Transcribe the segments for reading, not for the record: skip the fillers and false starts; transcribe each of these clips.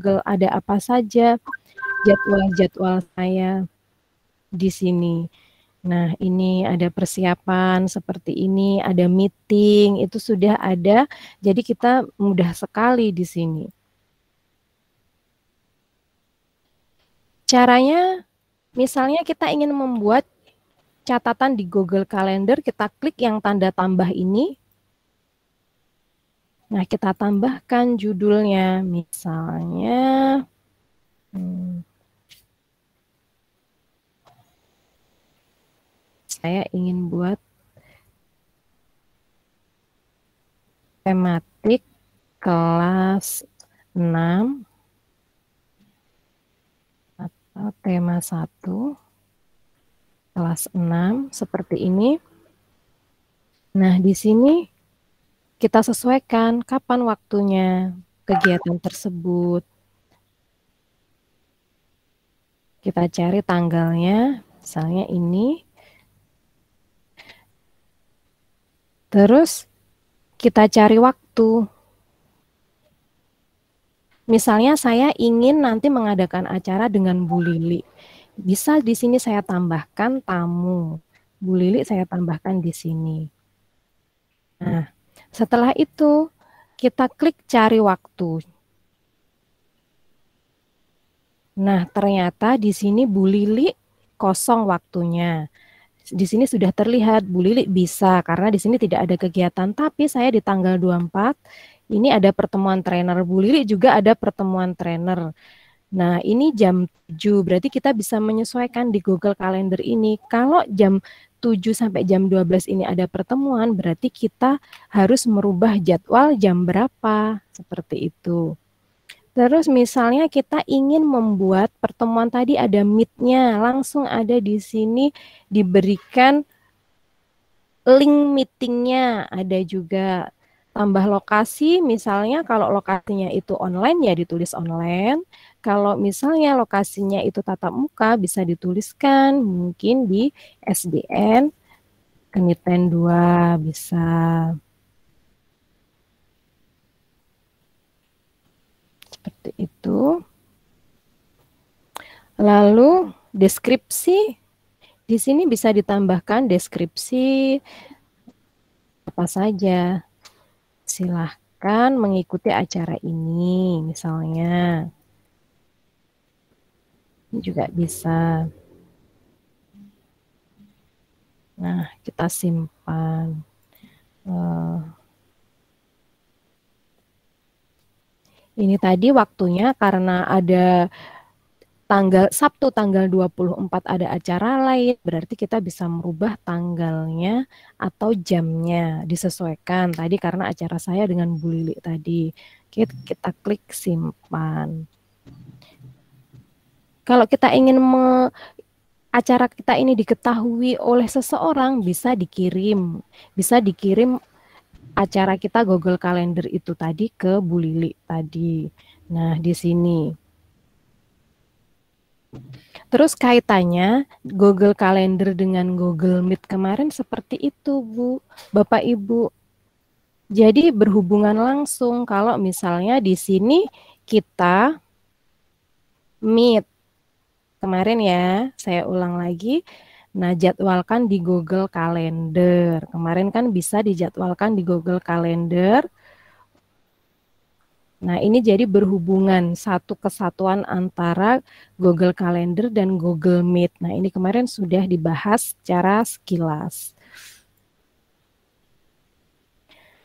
Google ada apa saja jadwal-jadwal saya di sini. Nah, ini ada persiapan seperti ini, ada meeting, itu sudah ada. Jadi kita mudah sekali di sini. Caranya, misalnya kita ingin membuat catatan di Google Calendar, kita klik yang tanda tambah ini. Nah, kita tambahkan judulnya, misalnya saya ingin buat tematik kelas 6 atau tema 1 kelas 6 seperti ini. Nah, di sini kita sesuaikan kapan waktunya kegiatan tersebut. Kita cari tanggalnya, misalnya ini. Terus kita cari waktu. Misalnya saya ingin nanti mengadakan acara dengan Bu Lili. Bisa di sini saya tambahkan tamu. Bu Lili saya tambahkan di sini. Nah, setelah itu kita klik cari waktu. Nah, ternyata di sini Bu Lili kosong waktunya. Di sini sudah terlihat Bu Lili bisa karena di sini tidak ada kegiatan, tapi saya di tanggal 24 ini ada pertemuan trainer, Bu Lili juga ada pertemuan trainer. Nah, ini jam 7, berarti kita bisa menyesuaikan di Google Calendar ini. Kalau jam 7 sampai jam 12 ini ada pertemuan, berarti kita harus merubah jadwal jam berapa, seperti itu. Terus misalnya kita ingin membuat pertemuan tadi ada meet-nya, langsung ada di sini diberikan link meetingnya, ada juga tambah lokasi, misalnya kalau lokasinya itu online ya ditulis online, kalau misalnya lokasinya itu tatap muka bisa dituliskan mungkin di SDN, Keniten 2 bisa. Seperti itu. Lalu deskripsi, di sini bisa ditambahkan deskripsi apa saja. Silahkan mengikuti acara ini, misalnya. Ini juga bisa. Nah, kita simpan. Ini tadi waktunya karena ada Sabtu tanggal 24 ada acara lain, berarti kita bisa merubah tanggalnya atau jamnya, disesuaikan. Tadi karena acara saya dengan Bu Lili tadi. Kita klik simpan. Kalau kita ingin acara kita ini diketahui oleh seseorang, bisa dikirim. Bisa dikirim acara kita Google Calendar itu tadi ke Bu Lili tadi. Nah, di sini. Terus kaitannya Google Calendar dengan Google Meet kemarin seperti itu, Bu, Bapak Ibu. Jadi berhubungan langsung kalau misalnya di sini kita Meet. Kemarin ya, saya ulang lagi. Nah, jadwalkan di Google Calendar. Kemarin kan bisa dijadwalkan di Google Calendar. Nah, ini jadi berhubungan satu kesatuan antara Google Calendar dan Google Meet. Nah, ini kemarin sudah dibahas secara sekilas.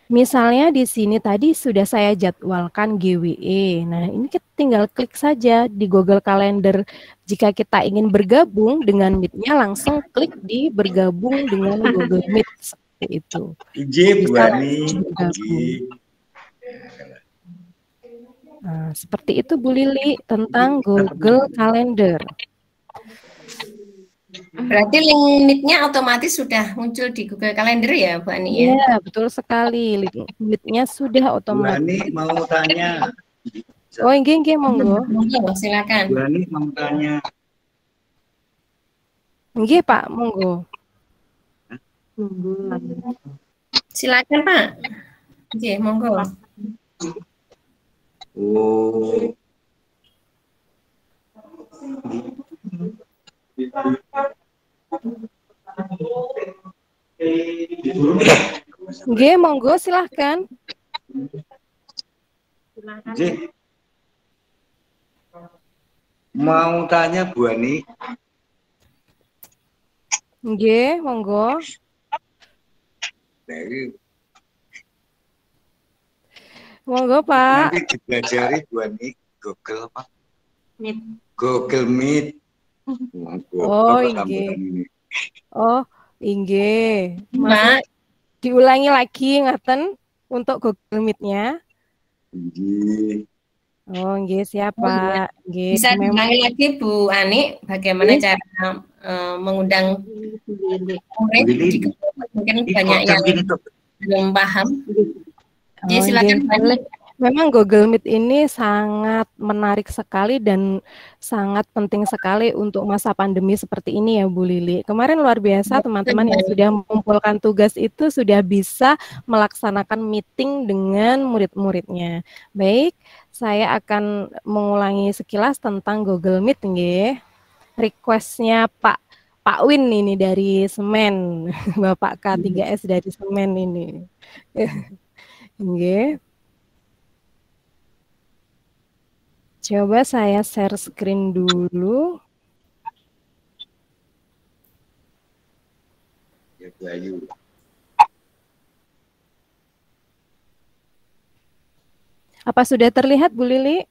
Misalnya di sini tadi sudah saya jadwalkan GWE. Nah, ini kita tinggal klik saja di Google Calendar. Jika kita ingin bergabung dengan Meet-nya, langsung klik di bergabung dengan Google Meet. Seperti itu. Bisa bergabung. Nah, seperti itu Bu Lili tentang Google Calendar. Berarti link Meet-nya otomatis sudah muncul di Google Calendar ya, Bu Ani ya? Iya, betul sekali. Link Meet-nya sudah otomatis. Bu Ani mau tanya. Oh, enggak, monggo. Monggo, silakan. Bu Ani mau tanya. Enggak, Pak, monggo. Silakan, Pak. Oke, monggo. Oh, Nggih, monggo silahkan. Nggih. Mau tanya Bu Ani. Nggih, monggo. Monggo, Pak. Nanti dipelajari Bu Ani Google apa? Meet. Google Meet. Oh, inggih. Oh, inggih. Mbak, Diulangi lagi ngaten untuk Google Meet-nya. Nggih. Oh, nggih, siap, Oh, iya. Pak. Nggih, Bisa diulangi lagi Bu Ani, bagaimana Nggih. cara mengundang murid di Google Meet? Mungkin banyak yang belum paham. Jadi Oh, silakan nggih, Bu Ani. boleh. Memang Google Meet ini sangat menarik sekali dan sangat penting sekali untuk masa pandemi seperti ini ya Bu Lili. Kemarin luar biasa teman-teman yang sudah mengumpulkan tugas itu sudah bisa melaksanakan meeting dengan murid-muridnya. Baik, saya akan mengulangi sekilas tentang Google Meet nggih. Request-nya Pak Win ini dari Semen, Bapak K3S dari Semen ini. Nggih. Coba saya share screen dulu. Ya Bu Ayu. Apa sudah terlihat Bu Lili?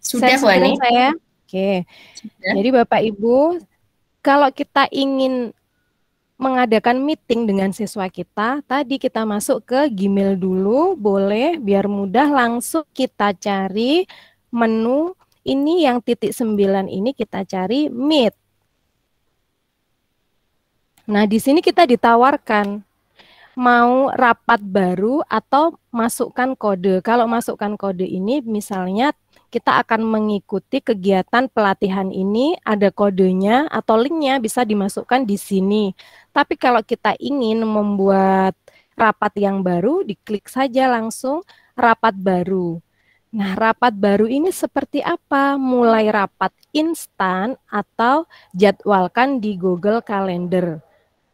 Sudah Share Bu screen Ani. saya. Oke. Sudah. Jadi Bapak Ibu, kalau kita ingin mengadakan meeting dengan siswa kita, tadi kita masuk ke Gmail dulu, boleh biar mudah langsung kita cari menu ini yang titik 9 ini kita cari Meet. Nah, di sini kita ditawarkan mau rapat baru atau masukkan kode. Kalau masukkan kode ini misalnya kita akan mengikuti kegiatan pelatihan ini, ada kodenya atau linknya bisa dimasukkan di sini. Tapi kalau kita ingin membuat rapat yang baru, diklik saja langsung rapat baru. Nah, rapat baru ini seperti apa? Mulai rapat instan atau jadwalkan di Google Calendar.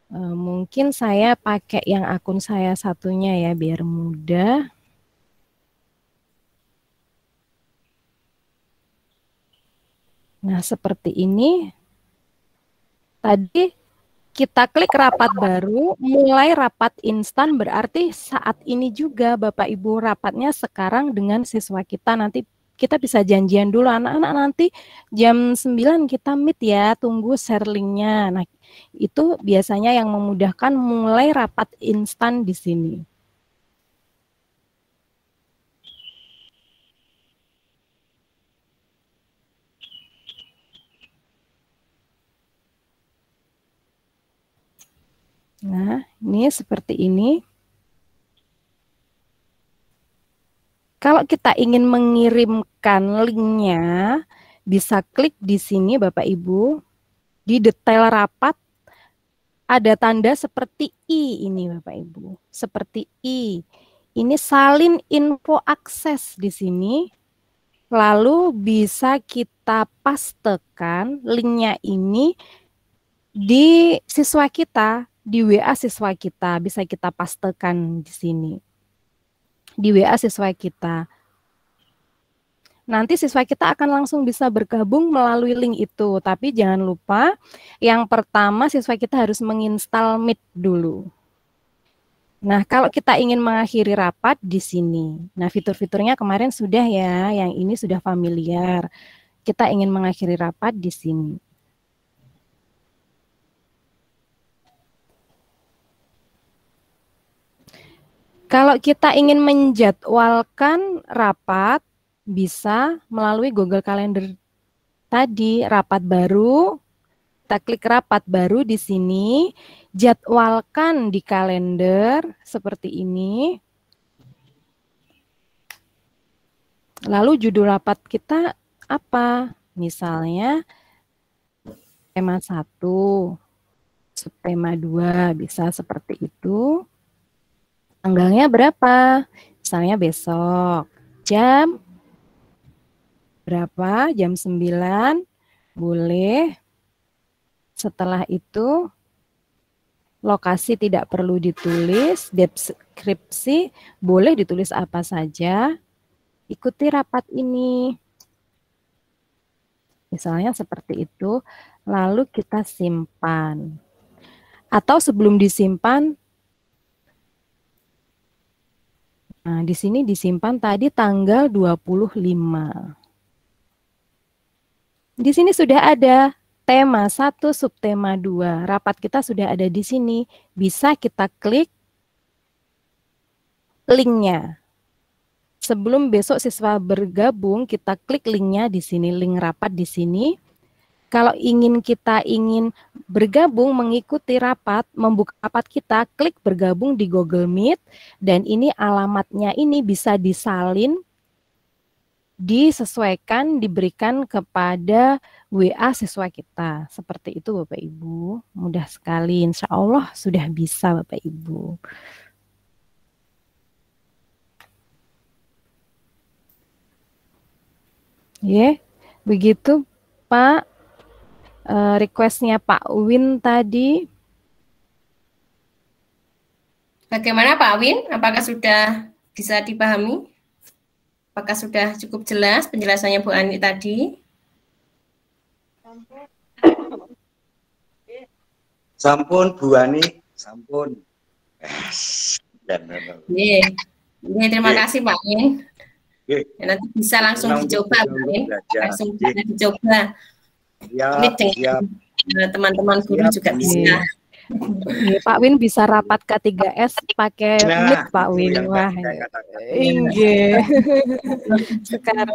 Mungkin saya pakai yang akun saya satunya ya, biar mudah. Nah, seperti ini. Tadi kita klik rapat baru, mulai rapat instan berarti saat ini juga Bapak Ibu rapatnya sekarang dengan siswa kita. Nanti kita bisa janjian dulu, anak-anak nanti jam 9 kita meet ya, tunggu share link-nya. Nah, itu biasanya yang memudahkan mulai rapat instan di sini. Nah, ini seperti ini. Kalau kita ingin mengirimkan linknya, bisa klik di sini Bapak Ibu. Di detail rapat, ada tanda seperti I ini Bapak Ibu. Seperti I. Ini salin info akses di sini. Lalu bisa kita pastekan linknya ini di siswa kita, di WA siswa kita. Bisa kita pastekan di sini. Di WA siswa kita. Nanti siswa kita akan langsung bisa bergabung melalui link itu. Tapi jangan lupa, yang pertama siswa kita harus menginstal Meet dulu. Nah, kalau kita ingin mengakhiri rapat di sini. Nah, fitur-fiturnya kemarin sudah ya, yang ini sudah familiar. Kita ingin mengakhiri rapat di sini. Kalau kita ingin menjadwalkan rapat, bisa melalui Google Calendar tadi, rapat baru, kita klik rapat baru di sini, jadwalkan di kalender seperti ini. Lalu judul rapat kita apa? Misalnya tema 1, subtema 2, bisa seperti itu. Tanggalnya berapa? Misalnya besok. Jam berapa? Jam 9. Boleh. Setelah itu, lokasi tidak perlu ditulis, deskripsi boleh ditulis apa saja. Ikuti rapat ini. Misalnya seperti itu, lalu kita simpan. Atau sebelum disimpan, nah di sini disimpan tadi tanggal 25. Di sini sudah ada tema 1, subtema 2. Rapat kita sudah ada di sini. Bisa kita klik linknya. Sebelum besok siswa bergabung, kita klik linknya di sini, link rapat di sini. Kalau kita ingin bergabung, mengikuti rapat, membuka rapat kita, klik bergabung di Google Meet. Dan ini alamatnya ini bisa disalin, disesuaikan, diberikan kepada WA siswa kita. Seperti itu Bapak Ibu. Mudah sekali, insya Allah sudah bisa Bapak Ibu. Ya, begitu Pak. Requestnya Pak Win tadi. Bagaimana Pak Win? Apakah sudah bisa dipahami? Apakah sudah cukup jelas penjelasannya Bu Ani tadi? Sampun Bu Ani, sampun. Terima kasih Pak Win. Ya, nanti bisa langsung dicoba Pak Win. Langsung bisa dicoba. Ini dengan teman-teman guru juga bisa. Pak Win bisa rapat K3S pakai Meet Pak Win. Wah, inggih. Sekarang.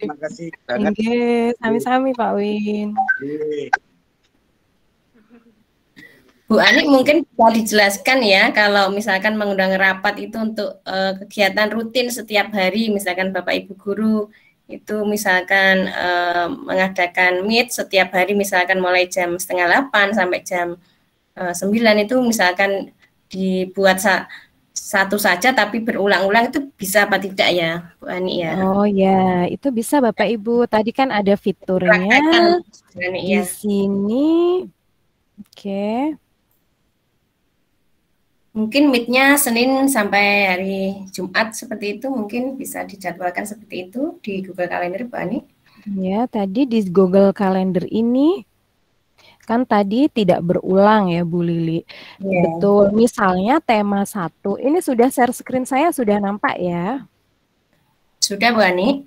Makasih banget. Inggih, sami-sami Pak Win. Bu Ani mungkin bisa dijelaskan ya, kalau misalkan mengundang rapat itu untuk kegiatan rutin setiap hari, misalkan Bapak Ibu guru itu misalkan mengadakan meet setiap hari, misalkan mulai jam 7:30 sampai jam 9 itu misalkan dibuat satu saja tapi berulang-ulang, itu bisa apa tidak ya Bu Ani ya? Oh ya, itu bisa Bapak Ibu. Tadi kan ada fiturnya di sini. Oke. Mungkin meet-nya Senin sampai hari Jumat seperti itu, mungkin bisa dijadwalkan seperti itu di Google Calendar Bu Ani. Ya, tadi di Google Calendar ini kan tadi tidak berulang ya Bu Lili. Betul, misalnya tema 1, ini sudah share screen saya sudah nampak ya? Sudah Bu Ani.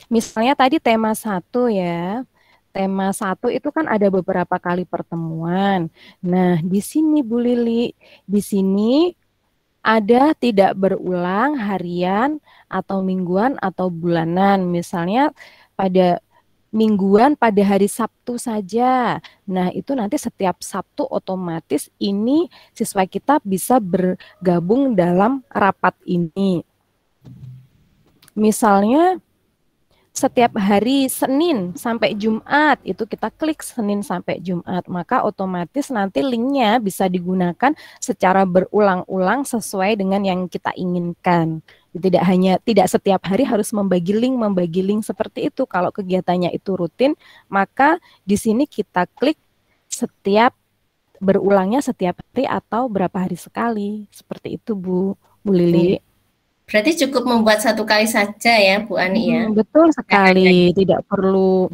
Misalnya tadi tema 1 ya. Tema 1 itu kan ada beberapa kali pertemuan. Nah, di sini Bu Lili, di sini ada tidak berulang harian atau mingguan atau bulanan. Misalnya pada mingguan pada hari Sabtu saja. Nah, itu nanti setiap Sabtu otomatis ini siswa kita bisa bergabung dalam rapat ini. Misalnya setiap hari Senin sampai Jumat, itu kita klik Senin sampai Jumat, maka otomatis nanti linknya bisa digunakan secara berulang-ulang sesuai dengan yang kita inginkan. Tidak setiap hari harus membagi link seperti itu. Kalau kegiatannya itu rutin, maka di sini kita klik berulangnya setiap hari atau berapa hari sekali. Seperti itu Bu Lili. Berarti cukup membuat satu kali saja ya Bu Ani ya? Betul sekali, tidak perlu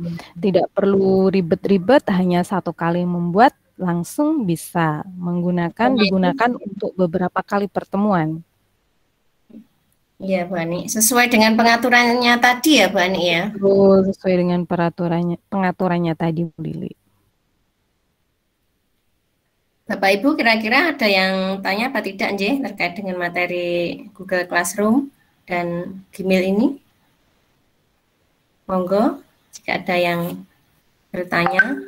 ribet-ribet, hanya satu kali membuat langsung bisa digunakan untuk beberapa kali pertemuan. Iya Bu Ani, sesuai dengan pengaturannya tadi ya Bu Ani ya? Betul, sesuai dengan pengaturannya tadi Bu Lili. Bapak Ibu kira-kira ada yang tanya apa tidak Nje, terkait dengan materi Google Classroom dan Gmail ini? Monggo jika ada yang bertanya,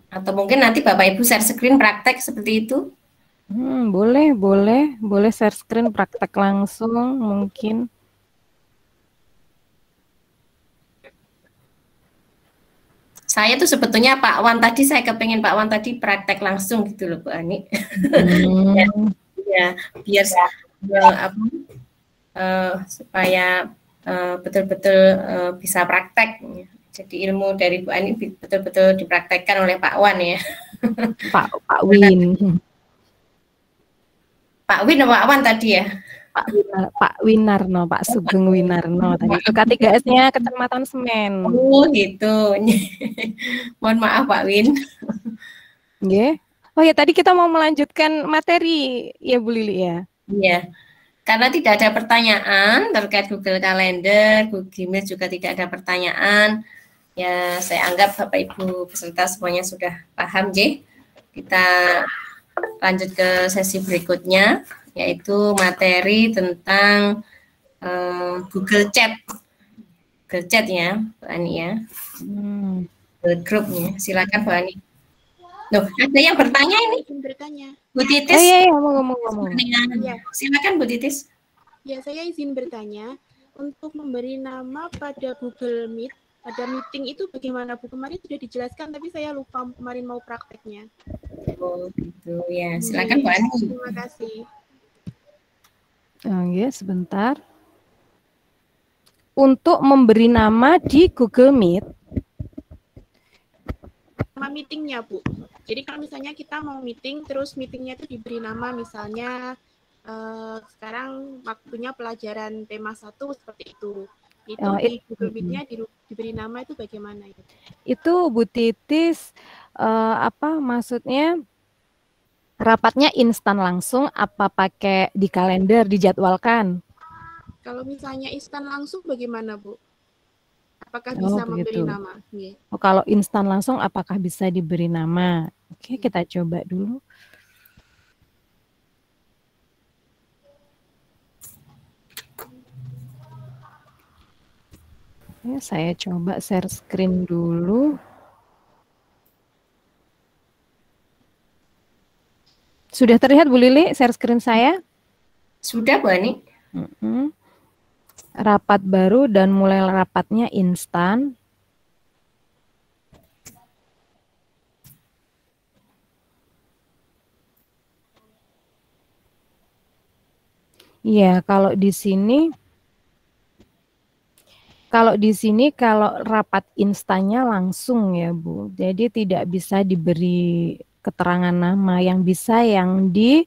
atau mungkin nanti Bapak Ibu share screen praktek seperti itu. Boleh share screen praktek langsung mungkin. Saya tuh sebetulnya Pak Wan tadi, saya kepengen Pak Wan tadi praktek langsung gitu loh Bu Ani. Ya, biar supaya betul-betul bisa praktek. Jadi ilmu dari Bu Ani betul-betul dipraktekkan oleh Pak Wan ya. Pak Win. Pak Win atau Pak Wan tadi ya? Pak Winarno, Pak Sugeng Winarno tadi itu K3S-nya Kecamatan Semen. Oh gitu. Mohon maaf Pak Win. Nggih. Oh ya, tadi kita mau melanjutkan materi ya Bu Lili ya. Iya. Karena tidak ada pertanyaan terkait Google Calendar, Google Meet juga tidak ada pertanyaan. Ya, saya anggap Bapak Ibu peserta semuanya sudah paham, J. Kita lanjut ke sesi berikutnya, yaitu materi tentang Google Chat. Google Chat ya, Bu Ani ya. Google Group-nya. Silakan Bu Ani. Loh, ada yang bertanya ini. Bertanya. Bu Titis. Iya, ngomong. Ya. Silakan Bu Titis. Ya, saya izin bertanya. Untuk memberi nama pada Google Meet, pada meeting itu bagaimana Bu? Kemarin sudah dijelaskan, tapi saya lupa kemarin mau prakteknya. Oh gitu ya. Silakan Bu Ani. Terima kasih. Oh, ya, sebentar. Untuk memberi nama di Google Meet. Nama meetingnya Bu. Jadi kalau misalnya kita mau meeting, terus meetingnya itu diberi nama, misalnya sekarang waktunya pelajaran tema 1 seperti itu. Itu di Google Meet-nya diberi nama itu bagaimana itu? Itu Bu Titis apa maksudnya rapatnya instan langsung apa pakai di kalender dijadwalkan? Kalau misalnya instan langsung bagaimana Bu? Apakah bisa memberi nama? Yeah. Oh, kalau instan langsung apakah bisa diberi nama? Oke, kita coba dulu. Ya, saya coba share screen dulu. Sudah terlihat Bu Lili share screen saya? Sudah Bu Ani. Rapat baru dan mulai rapatnya instan. Iya, kalau di sini kalau rapat instannya langsung ya Bu. Jadi tidak bisa diberi keterangan nama, yang bisa yang di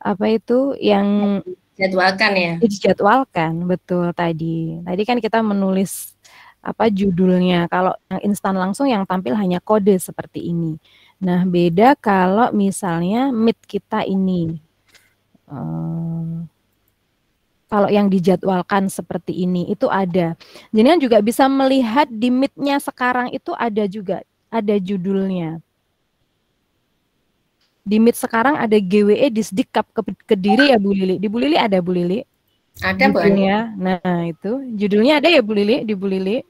apa itu yang jadwalkan ya. Dijadwalkan, betul tadi. Tadi kan kita menulis apa judulnya. Kalau yang instan langsung yang tampil hanya kode seperti ini. Nah, beda kalau misalnya Meet kita ini. Kalau yang dijadwalkan seperti ini itu ada. Jadi kan juga bisa melihat di Meet-nya sekarang itu ada juga, ada judulnya. Di Meet sekarang ada GWE Disdikap Kediri ya Bu Lili. Di Bu Lili ada Bu Lili? Ada Bu Ani. Nah itu judulnya ada ya Bu Lili di Bu Lili?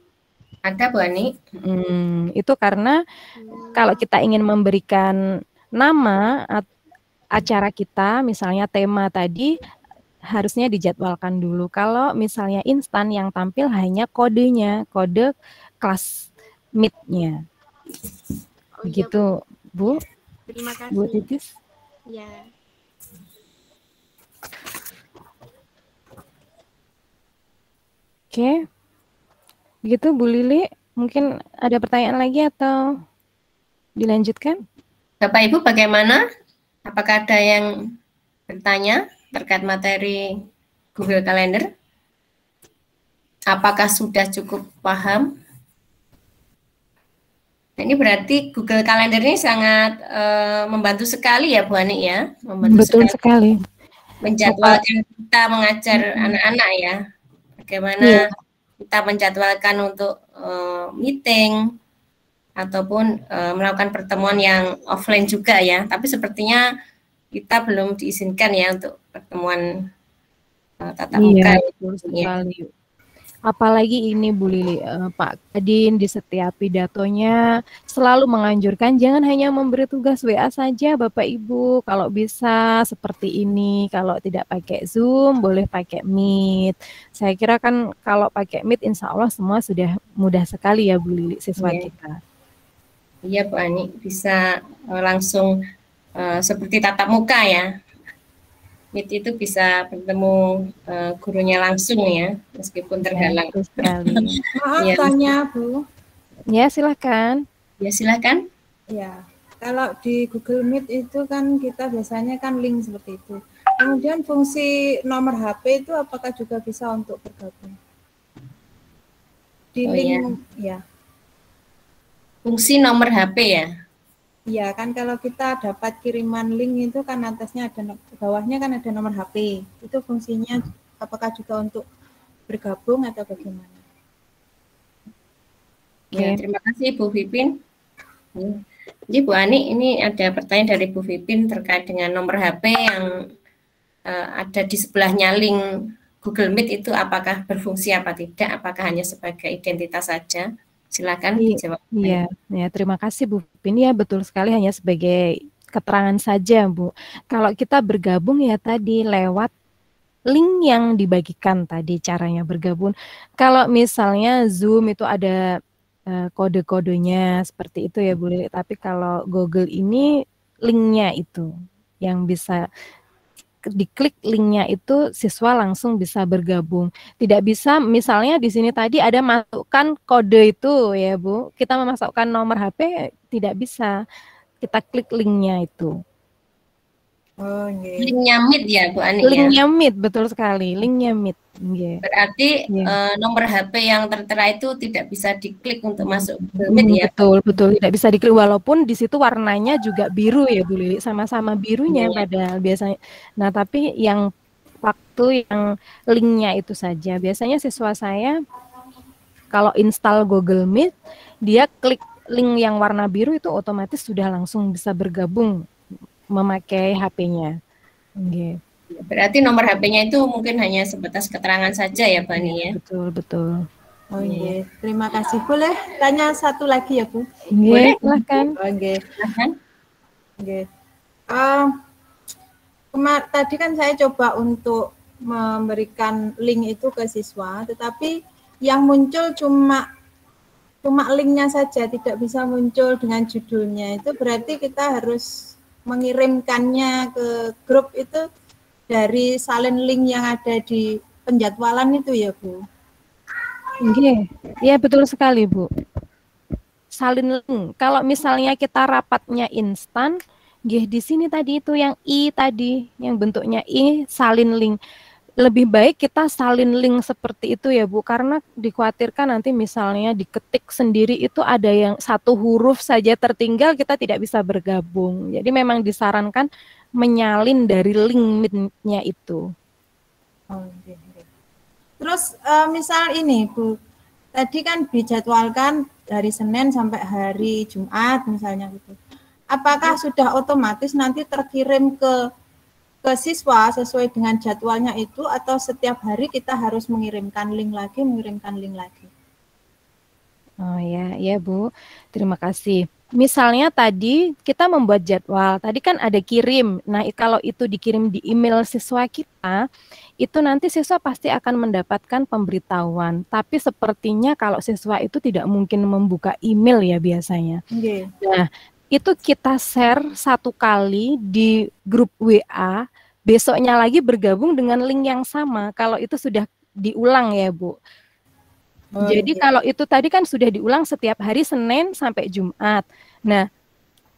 Ada Bu Ani. Itu karena kalau kita ingin memberikan nama acara kita, misalnya tema tadi harusnya dijadwalkan dulu. Kalau misalnya instan yang tampil hanya kodenya, kode kelas Meet-nya. Begitu Bu. Terima kasih. Bu Titis. Ya. Oke. Begitu Bu Lili, mungkin ada pertanyaan lagi atau dilanjutkan? Bapak Ibu bagaimana? Apakah ada yang bertanya terkait materi Google Calendar? Apakah sudah cukup paham? Nah, ini berarti Google Calendar ini sangat membantu sekali ya Bu Ani ya. Membantu Betul sekali. Menjadwalkan kita mengajar anak-anak ya. Bagaimana kita menjadwalkan untuk meeting ataupun melakukan pertemuan yang offline juga ya. Tapi sepertinya kita belum diizinkan ya untuk pertemuan tatap muka. Betul sekali. Apalagi ini Bu Lili, Pak Kadin di setiap pidatonya selalu menganjurkan jangan hanya memberi tugas WA saja Bapak Ibu, kalau bisa seperti ini, kalau tidak pakai Zoom boleh pakai Meet. Saya kira kan kalau pakai Meet insya Allah semua sudah mudah sekali ya Bu Lili siswa kita. Iya Bu Ani, bisa langsung seperti tatap muka ya. Meet itu bisa bertemu gurunya langsung ya, meskipun terhalang. Betul sekali. Maaf Ya. tanya Bu. Ya, silakan. Ya silakan. Ya, kalau di Google Meet itu kan kita biasanya kan link seperti itu. Kemudian fungsi nomor HP itu apakah juga bisa untuk bergabung? Di Oh, link ya. Fungsi nomor HP ya. Iya kan kalau kita dapat kiriman link itu kan atasnya ada bawahnya kan ada nomor HP. Itu fungsinya apakah juga untuk bergabung atau bagaimana? Ya, terima kasih Bu Vipin. Jadi Bu Ani, ini ada pertanyaan dari Bu Vipin terkait dengan nomor HP yang ada di sebelahnya link Google Meet itu apakah berfungsi apa tidak? Apakah hanya sebagai identitas saja? Silakan dijawab. Iya, ya, terima kasih Bu Pin. Ya, betul sekali hanya sebagai keterangan saja, Bu. Kalau kita bergabung ya tadi lewat link yang dibagikan tadi caranya bergabung. Kalau misalnya Zoom itu ada kode-kodenya seperti itu ya Bu Lili. Tapi kalau Google ini linknya itu yang bisa diklik linknya itu siswa langsung bisa bergabung. Tidak bisa misalnya di sini tadi ada masukkan kode itu ya Bu. Kita memasukkan nomor HP tidak bisa. Kita klik linknya itu. Oh, iya. Linknya Meet ya Bu Ani Linknya ya? Meet, betul sekali. Linknya Meet. Yeah. Berarti nomor HP yang tertera itu tidak bisa diklik untuk masuk ke Meet ya? Betul. Tidak bisa diklik walaupun di situ warnanya juga biru ya Bu Lili. Sama-sama birunya padahal biasanya. Nah tapi yang waktu yang linknya itu saja. Biasanya siswa saya kalau install Google Meet, dia klik link yang warna biru itu otomatis sudah langsung bisa bergabung memakai HP-nya. Okay. Berarti nomor HP-nya itu mungkin hanya sebatas keterangan saja ya, Bani ya? Betul. Oh iya, terima kasih. Boleh tanya satu lagi ya Bu? Boleh, silahkan. Oke. Silahkan. Oke. Tadi kan saya coba untuk memberikan link itu ke siswa, tetapi yang muncul cuma linknya saja, tidak bisa muncul dengan judulnya. Itu berarti kita harus mengirimkannya ke grup itu dari salin link yang ada di penjadwalan itu ya Bu? Oke, ya betul sekali Bu. Salin link. Kalau misalnya kita rapatnya instan, di sini tadi itu yang I tadi, yang bentuknya I salin link. Lebih baik kita salin link seperti itu ya Bu, karena dikhawatirkan nanti misalnya diketik sendiri itu ada yang satu huruf saja tertinggal, kita tidak bisa bergabung. Jadi memang disarankan menyalin dari link-nya itu. Oh, okay. Terus misal ini Bu, tadi kan dijadwalkan dari Senin sampai hari Jumat misalnya gitu. Apakah sudah otomatis nanti terkirim ke siswa sesuai dengan jadwalnya itu atau setiap hari kita harus mengirimkan link lagi? Oh ya Bu, terima kasih. Misalnya tadi kita membuat jadwal, tadi kan ada kirim. Nah kalau itu dikirim di email siswa kita, itu nanti siswa pasti akan mendapatkan pemberitahuan. Tapi sepertinya kalau siswa itu tidak mungkin membuka email ya biasanya. Okay. Nah itu kita share satu kali di grup WA, besoknya lagi bergabung dengan link yang sama. Kalau itu sudah diulang ya Bu. Jadi kalau itu tadi kan sudah diulang setiap hari Senin sampai Jumat. Nah,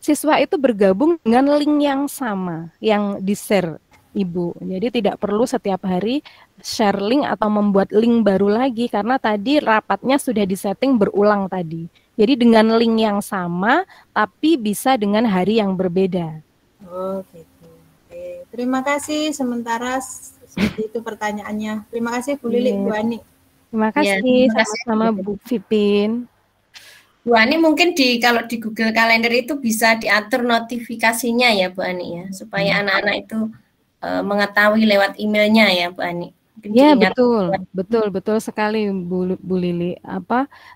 siswa itu bergabung dengan link yang sama yang di-share Ibu. Jadi tidak perlu setiap hari share link atau membuat link baru lagi karena tadi rapatnya sudah disetting berulang tadi. Jadi dengan link yang sama tapi bisa dengan hari yang berbeda. Oh gitu. Oke. Terima kasih sementara seperti itu pertanyaannya. Terima kasih Bu Lili, Bu Ani. Terima kasih, sama-sama Bu Vipin. Bu Ani mungkin kalau di Google Calendar itu bisa diatur notifikasinya ya Bu Ani ya, supaya anak-anak itu mengetahui lewat emailnya ya Bu Ani. Ya betul sekali Bu Lili.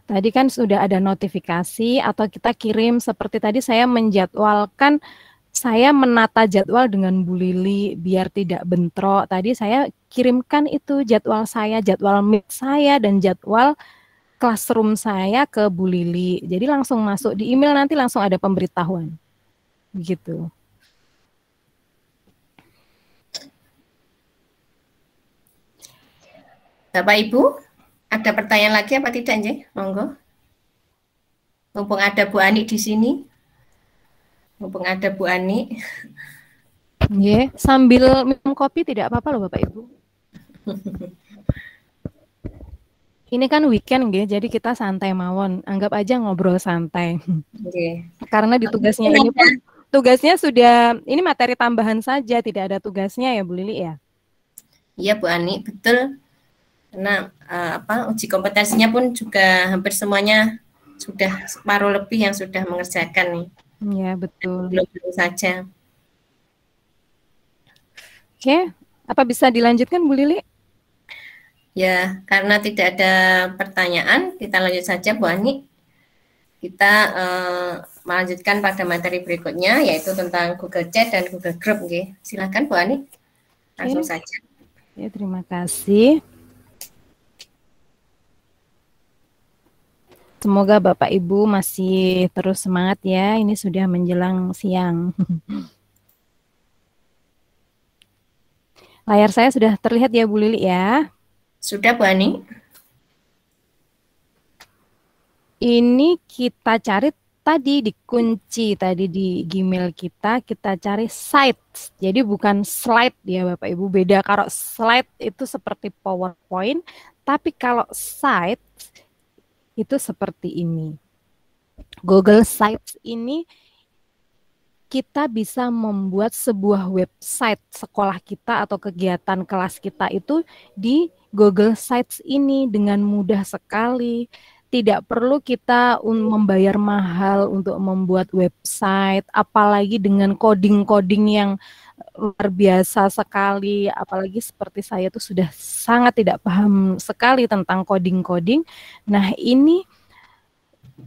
Tadi kan sudah ada notifikasi atau kita kirim seperti tadi saya menjadwalkan. Saya menata jadwal dengan Bu Lili biar tidak bentrok. Tadi saya kirimkan itu jadwal saya, jadwal meet saya, dan jadwal classroom saya ke Bu Lili. Jadi langsung masuk di email nanti langsung ada pemberitahuan. Gitu. Bapak Ibu, ada pertanyaan lagi apa tidak, Nje? Monggo. Mumpung ada Bu Ani di sini. Mumpung ada Bu Ani. Nggih, sambil minum kopi tidak apa-apa loh Bapak Ibu. Ini kan weekend nggih, jadi kita santai mawon. Anggap aja ngobrol santai. Oke. Karena di tugasnya ini pun tugasnya sudah ini materi tambahan saja, tidak ada tugasnya ya Bu Lili ya. Iya Bu Ani, betul. Karena uji kompetensinya pun juga hampir semuanya sudah separuh lebih yang sudah mengerjakan nih. Iya, betul. Belum saja. Oke, apa bisa dilanjutkan Bu Lili? Ya, karena tidak ada pertanyaan, kita lanjut saja Bu Ani. Kita melanjutkan pada materi berikutnya, yaitu tentang Google Chat dan Google Group. Okay. Silakan Bu Ani, langsung saja. Ya, terima kasih. Semoga Bapak Ibu masih terus semangat ya, ini sudah menjelang siang. Layar saya sudah terlihat ya Bu Lili ya? Sudah Bu Ani. Ini kita cari tadi di kunci tadi di Gmail kita cari sites. Jadi bukan slide ya Bapak Ibu, beda. Kalau slide itu seperti PowerPoint, tapi kalau sites itu seperti ini. Google Sites ini kita bisa membuat sebuah website sekolah kita atau kegiatan kelas kita itu di Google Sites ini dengan mudah sekali. Tidak perlu kita membayar mahal untuk membuat website, apalagi dengan coding-coding yang luar biasa sekali, apalagi seperti saya tuh sudah sangat tidak paham sekali tentang coding-coding. Nah, ini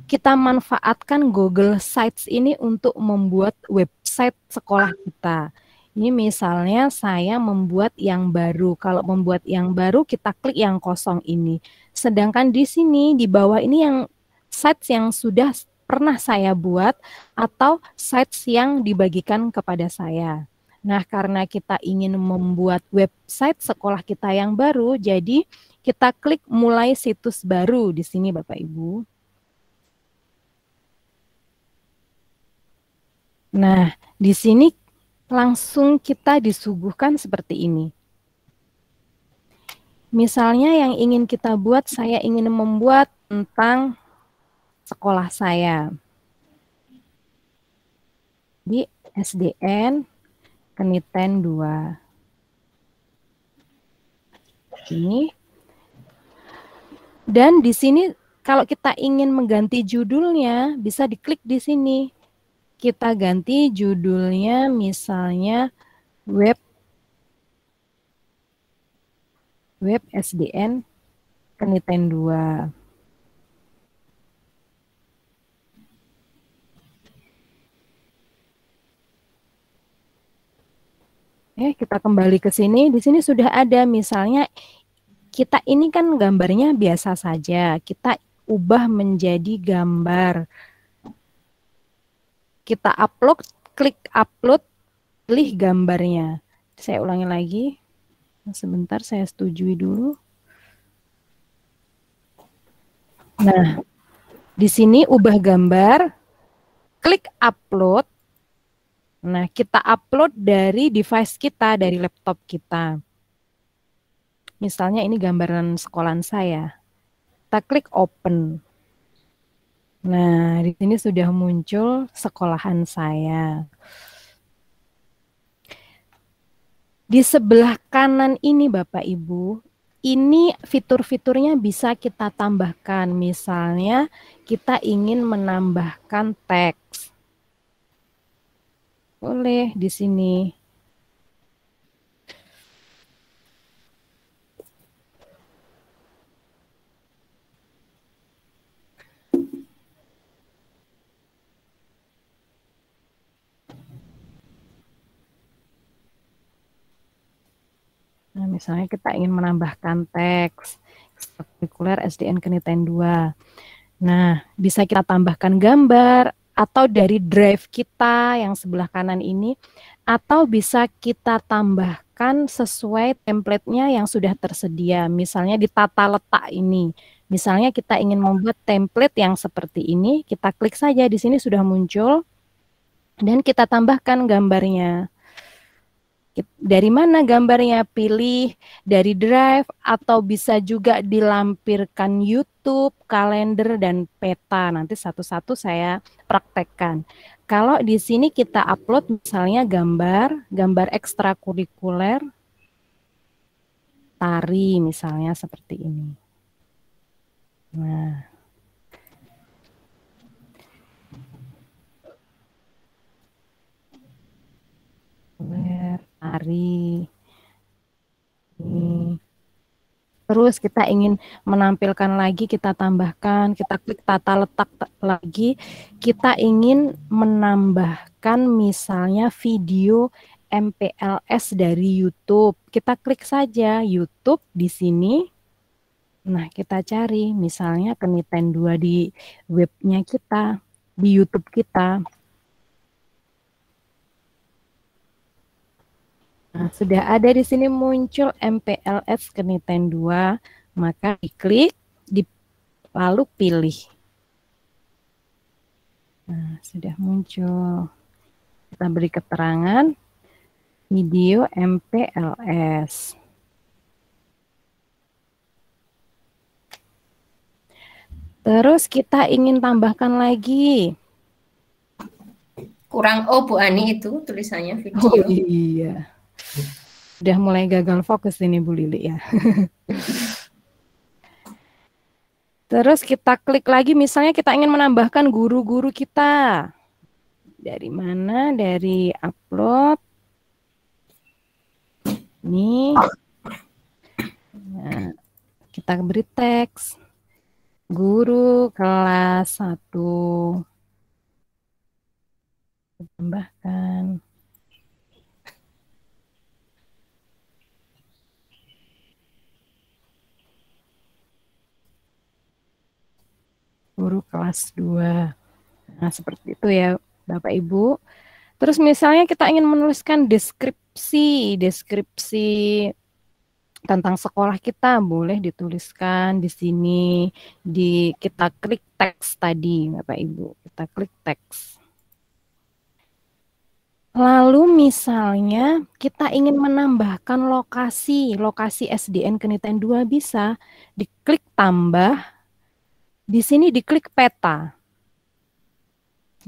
kita manfaatkan Google Sites ini untuk membuat website sekolah kita. Ini misalnya saya membuat yang baru. Kalau membuat yang baru, kita klik yang kosong ini. Sedangkan di sini, di bawah ini yang sites yang sudah pernah saya buat atau sites yang dibagikan kepada saya. Nah, karena kita ingin membuat website sekolah kita yang baru, jadi kita klik mulai situs baru di sini Bapak Ibu. Nah, di sini langsung kita disuguhkan seperti ini. Misalnya yang ingin kita buat, saya ingin membuat tentang sekolah saya. Di SDN Keniten 2. Ini. Dan di sini kalau kita ingin mengganti judulnya, bisa diklik di sini. Kita ganti judulnya misalnya web SDN Keniten 2. Kita kembali ke sini. Di sini sudah ada misalnya kita ini kan gambarnya biasa saja. Kita ubah menjadi gambar. Kita upload, klik upload, pilih gambarnya. Saya ulangi lagi. Sebentar, saya setujui dulu. Nah, di sini ubah gambar, klik upload. Nah, kita upload dari device kita, dari laptop kita. Misalnya ini gambaran sekolahan saya. Kita klik open. Nah, di sini sudah muncul sekolahan saya. Di sebelah kanan ini Bapak Ibu, ini fitur-fiturnya bisa kita tambahkan. Misalnya kita ingin menambahkan teks. Boleh di sini. Nah, misalnya kita ingin menambahkan teks ekstrakurikuler SDN Keniten 2. Nah, bisa kita tambahkan gambar atau dari drive kita yang sebelah kanan ini, atau bisa kita tambahkan tambahkan sesuai template-nya yang sudah tersedia. Misalnya di tata letak ini. Misalnya kita ingin membuat template yang seperti ini, kita klik saja di sini sudah muncul dan kita tambahkan gambarnya. Dari mana gambarnya? Pilih dari Drive atau bisa juga dilampirkan YouTube, kalender, dan peta. Nanti satu-satu saya praktekkan. Kalau di sini kita upload misalnya gambar ekstrakurikuler, tari misalnya seperti ini. Nah, tari. Terus kita ingin menampilkan lagi, kita tambahkan, kita klik tata letak lagi, kita ingin menambahkan misalnya video MPLS dari YouTube. Kita klik saja YouTube di sini. Nah, kita cari misalnya Keniten 2 di webnya kita, di YouTube kita. Nah, sudah ada di sini muncul MPLS Keniten 2, maka diklik, lalu pilih. Nah, sudah muncul. Kita beri keterangan video MPLS. Terus kita ingin tambahkan lagi. Kurang O Bu Ani itu tulisannya video. Oh iya. Udah mulai gagal fokus ini Bu Lili ya. Terus kita klik lagi, misalnya kita ingin menambahkan guru-guru kita. Dari mana? Dari upload. Ini. Nah, kita beri teks. Guru kelas 1. Tambahkan. Guru kelas 2. Nah, seperti itu ya Bapak Ibu. Terus misalnya kita ingin menuliskan deskripsi tentang sekolah kita, boleh dituliskan di sini. Kita klik teks tadi Bapak Ibu. Kita klik teks. Lalu misalnya kita ingin menambahkan lokasi SDN Keniten 2 bisa diklik tambah. Di sini diklik peta.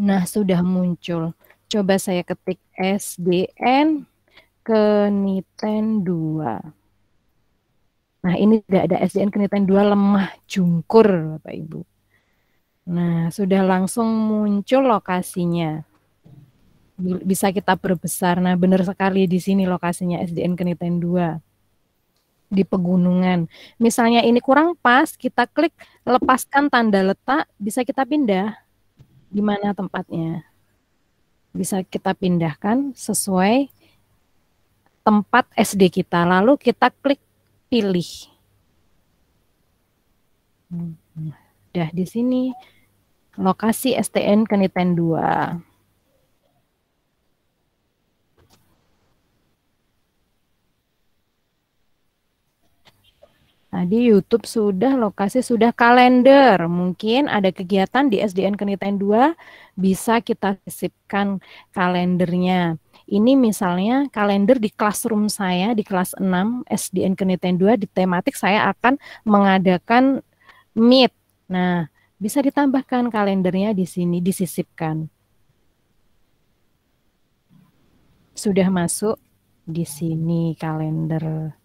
Nah, sudah muncul. Coba saya ketik SDN Keniten 2. Nah, ini tidak ada SDN Keniten 2 Lemah Jungkur, Bapak Ibu. Nah, sudah langsung muncul lokasinya. Bisa kita perbesar. Nah, benar sekali di sini lokasinya SDN Keniten 2. Di pegunungan. Misalnya ini kurang pas, kita klik lepaskan tanda letak, bisa kita pindah di mana tempatnya. Bisa kita pindahkan sesuai tempat SD kita. Lalu kita klik pilih. Udah di sini lokasi SDN Keniten 2. Tadi YouTube sudah, lokasi sudah, kalender. Mungkin ada kegiatan di SDN Keniten 2, bisa kita sisipkan kalendernya. Ini misalnya kalender di classroom saya, di kelas 6 SDN Keniten 2, di tematik saya akan mengadakan meet. Nah, bisa ditambahkan kalendernya di sini, disisipkan. Sudah masuk di sini kalender.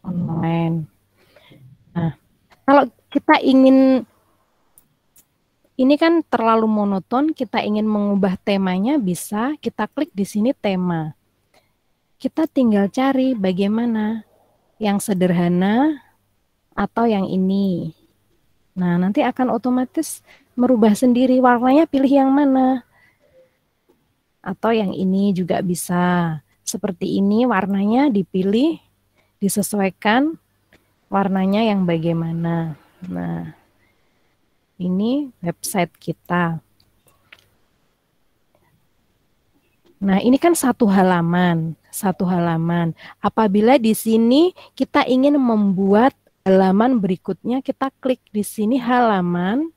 Online. Nah, kalau kita ingin, ini kan terlalu monoton, kita ingin mengubah temanya, bisa kita klik di sini tema. Kita tinggal cari bagaimana yang sederhana atau yang ini. Nah, nanti akan otomatis merubah sendiri warnanya, pilih yang mana. Atau yang ini juga bisa. Seperti ini warnanya dipilih, disesuaikan warnanya yang bagaimana. Nah, ini website kita. Nah, ini kan satu halaman. Apabila di sini kita ingin membuat halaman berikutnya, kita klik di sini halaman.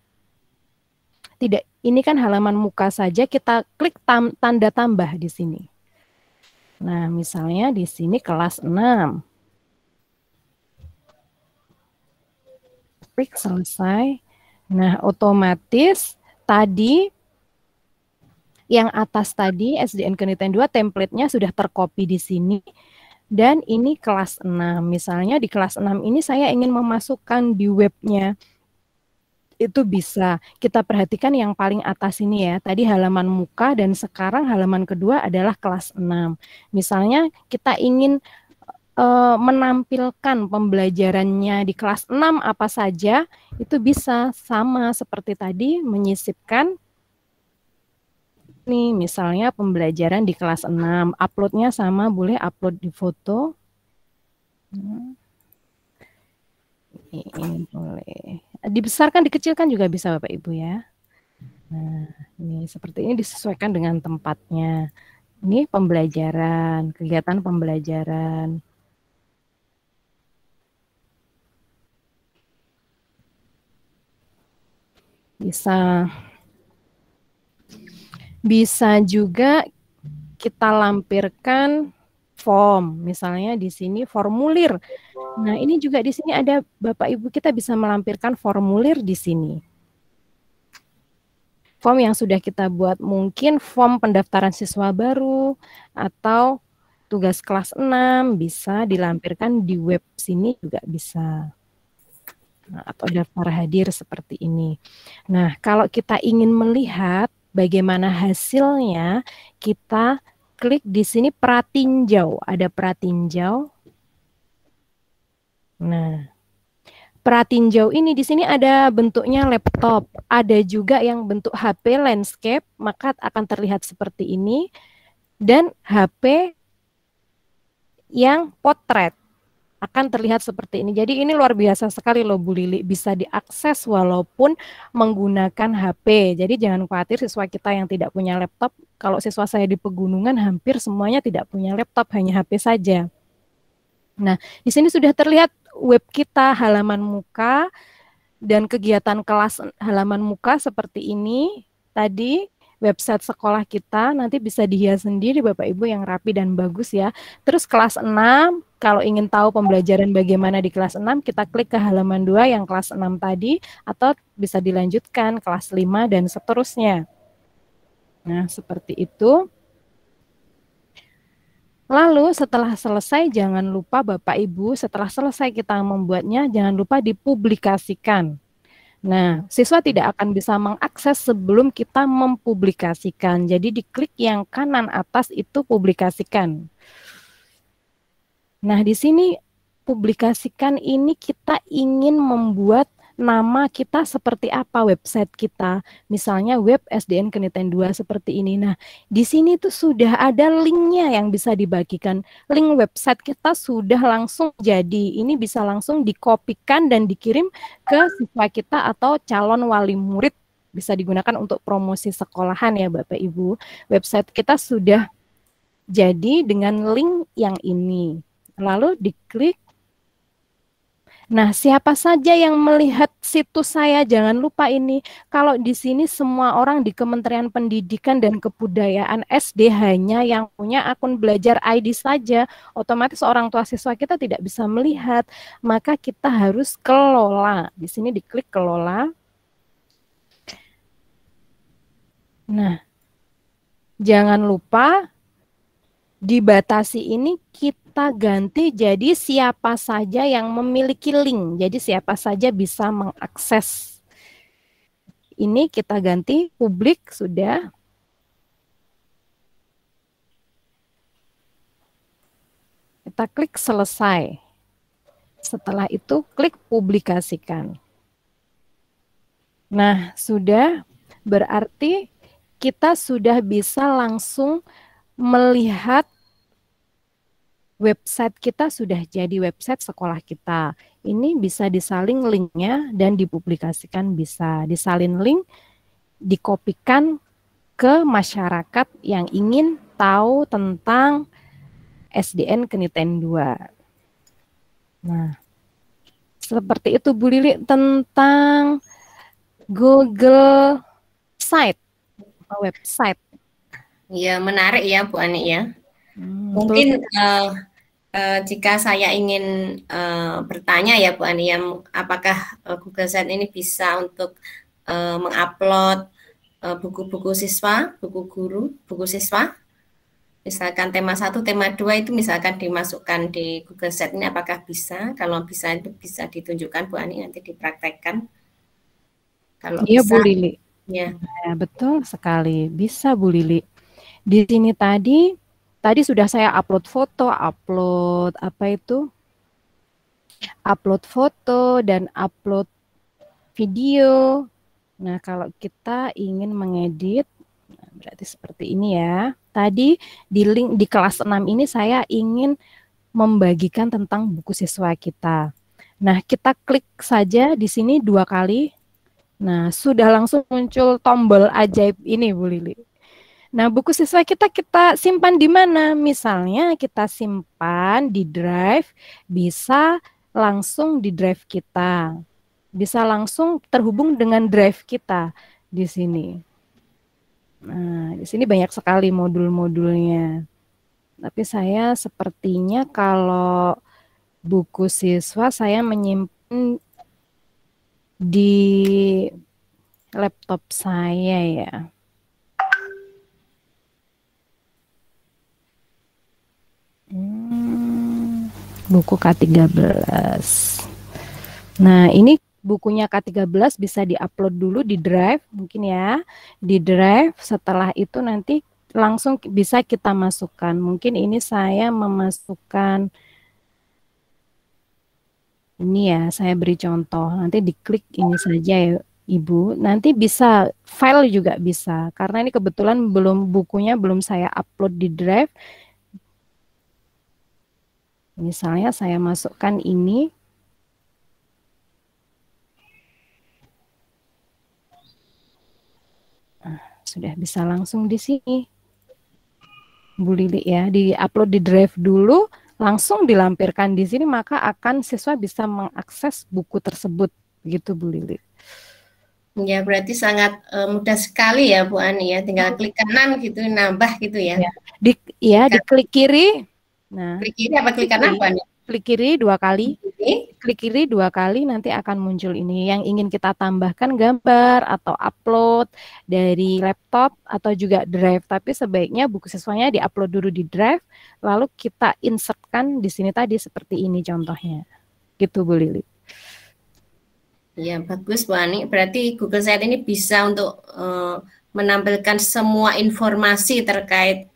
Tidak, ini kan halaman muka saja, kita klik tanda tambah di sini. Nah, misalnya di sini kelas 6. Klik selesai. Nah, otomatis tadi yang atas tadi SDN Keniten 2 template-nya sudah tercopy di sini. Dan ini kelas 6. Misalnya di kelas 6 ini saya ingin memasukkan di webnya. Itu bisa. Kita perhatikan yang paling atas ini ya. Tadi halaman muka dan sekarang halaman kedua adalah kelas 6. Misalnya kita ingin menampilkan pembelajarannya di kelas 6 apa saja, itu bisa sama seperti tadi menyisipkan nih misalnya pembelajaran di kelas 6, uploadnya sama, boleh upload di foto. Ini boleh. Dibesarkan, dikecilkan juga bisa Bapak Ibu ya. Nah, ini seperti ini disesuaikan dengan tempatnya. Ini pembelajaran, kegiatan pembelajaran. Bisa juga kita lampirkan form, misalnya di sini formulir. Nah, ini juga di sini ada Bapak Ibu, kita bisa melampirkan formulir di sini. Form yang sudah kita buat, mungkin form pendaftaran siswa baru atau tugas kelas 6 bisa dilampirkan di web sini juga bisa. Nah, atau daftar hadir seperti ini. Nah, kalau kita ingin melihat bagaimana hasilnya, kita klik di sini pratinjau. Ada pratinjau. Nah, pratinjau ini di sini ada bentuknya laptop, ada juga yang bentuk HP landscape, maka akan terlihat seperti ini, dan HP yang potret akan terlihat seperti ini. Jadi ini luar biasa sekali loh Bu Lili, bisa diakses walaupun menggunakan HP. Jadi jangan khawatir siswa kita yang tidak punya laptop, kalau siswa saya di pegunungan hampir semuanya tidak punya laptop, hanya HP saja. Nah, di sini sudah terlihat web kita, halaman muka, dan kegiatan kelas halaman muka seperti ini. Tadi website sekolah kita, nanti bisa dihias sendiri Bapak Ibu yang rapi dan bagus ya. Terus kelas 6, kalau ingin tahu pembelajaran bagaimana di kelas 6, kita klik ke halaman 2 yang kelas 6 tadi, atau bisa dilanjutkan kelas 5 dan seterusnya. Nah, seperti itu. Lalu setelah selesai, jangan lupa Bapak Ibu, setelah selesai kita membuatnya, jangan lupa dipublikasikan. Nah, siswa tidak akan bisa mengakses sebelum kita mempublikasikan. Jadi diklik yang kanan atas itu publikasikan. Nah, di sini publikasikan ini kita ingin membuat nama kita seperti apa website kita. Misalnya web SDN Keniten 2 seperti ini. Nah, di sini tuh sudah ada linknya yang bisa dibagikan. Link website kita sudah langsung jadi. Ini bisa langsung dikopikan dan dikirim ke siswa kita atau calon wali murid. Bisa digunakan untuk promosi sekolahan ya Bapak Ibu. Website kita sudah jadi dengan link yang ini. Lalu diklik. Nah, siapa saja yang melihat situs saya, jangan lupa ini. Kalau di sini semua orang di Kementerian Pendidikan dan Kebudayaan SD hanya yang punya akun belajar ID saja, otomatis orang tua siswa kita tidak bisa melihat. Maka kita harus kelola. Di sini diklik kelola. Nah, jangan lupa dibatasi ini kita ganti jadi siapa saja yang memiliki link. Jadi siapa saja bisa mengakses. Ini kita ganti publik sudah. Kita klik selesai. Setelah itu klik publikasikan. Nah, sudah berarti kita sudah bisa langsung melihat website kita sudah jadi website sekolah kita. Ini bisa disalin linknya dan dipublikasikan, bisa disalin link, dikopikan ke masyarakat yang ingin tahu tentang SDN Keniten 2. Nah, seperti itu Bu Lili tentang Google website. Ya, menarik ya Bu Ani ya. Mungkin jika saya ingin bertanya ya Bu Ani, apakah Google Site ini bisa untuk mengupload buku-buku siswa, buku guru, buku siswa? Misalkan tema 1, tema 2 itu misalkan dimasukkan di Google Site ini, apakah bisa? Kalau bisa itu bisa ditunjukkan Bu Ani, nanti dipraktekkan. Kalau iya bisa, Bu Lili. Ya. Nah, betul sekali, bisa Bu Lili. Di sini tadi sudah saya upload foto, upload foto dan upload video. Nah, kalau kita ingin mengedit, berarti seperti ini ya. Tadi di link di kelas 6 ini saya ingin membagikan tentang buku siswa kita. Nah, kita klik saja di sini 2 kali. Nah, sudah langsung muncul tombol ajaib ini Bu Lili. Nah, buku siswa kita simpan di mana? Misalnya kita simpan di drive, bisa langsung di drive kita. Bisa langsung terhubung dengan drive kita di sini. Nah, di sini banyak sekali modul-modulnya. Tapi saya sepertinya kalau buku siswa saya menyimpan di laptop saya ya. Buku K13. Nah, ini bukunya K13 bisa diupload dulu di drive mungkin ya. Di drive, setelah itu nanti langsung bisa kita masukkan. Mungkin ini saya memasukkan ini ya, saya beri contoh. Nanti diklik ini saja ya Ibu. Nanti bisa file juga bisa. Karena ini kebetulan bukunya belum saya upload di drive. Misalnya saya masukkan ini. Nah, sudah bisa langsung di sini. Bu Lili ya, di-upload di drive dulu, langsung dilampirkan di sini, maka akan siswa bisa mengakses buku tersebut. Begitu Bu Lili. Ya, berarti sangat mudah sekali ya Bu Ani ya, tinggal klik kanan gitu, nambah gitu ya. Diklik kiri. Nah, klik kiri apa klik kanan Bu Ani? Klik kiri 2 kali. Klik kiri 2 kali, nanti akan muncul ini. Yang ingin kita tambahkan gambar atau upload dari laptop atau juga drive. Tapi sebaiknya buku siswanya di-upload dulu di drive, lalu kita insertkan di sini tadi seperti ini contohnya. Gitu Bu Lili. Ya, bagus Bu Ani. Berarti Google Site ini bisa untuk menampilkan semua informasi terkait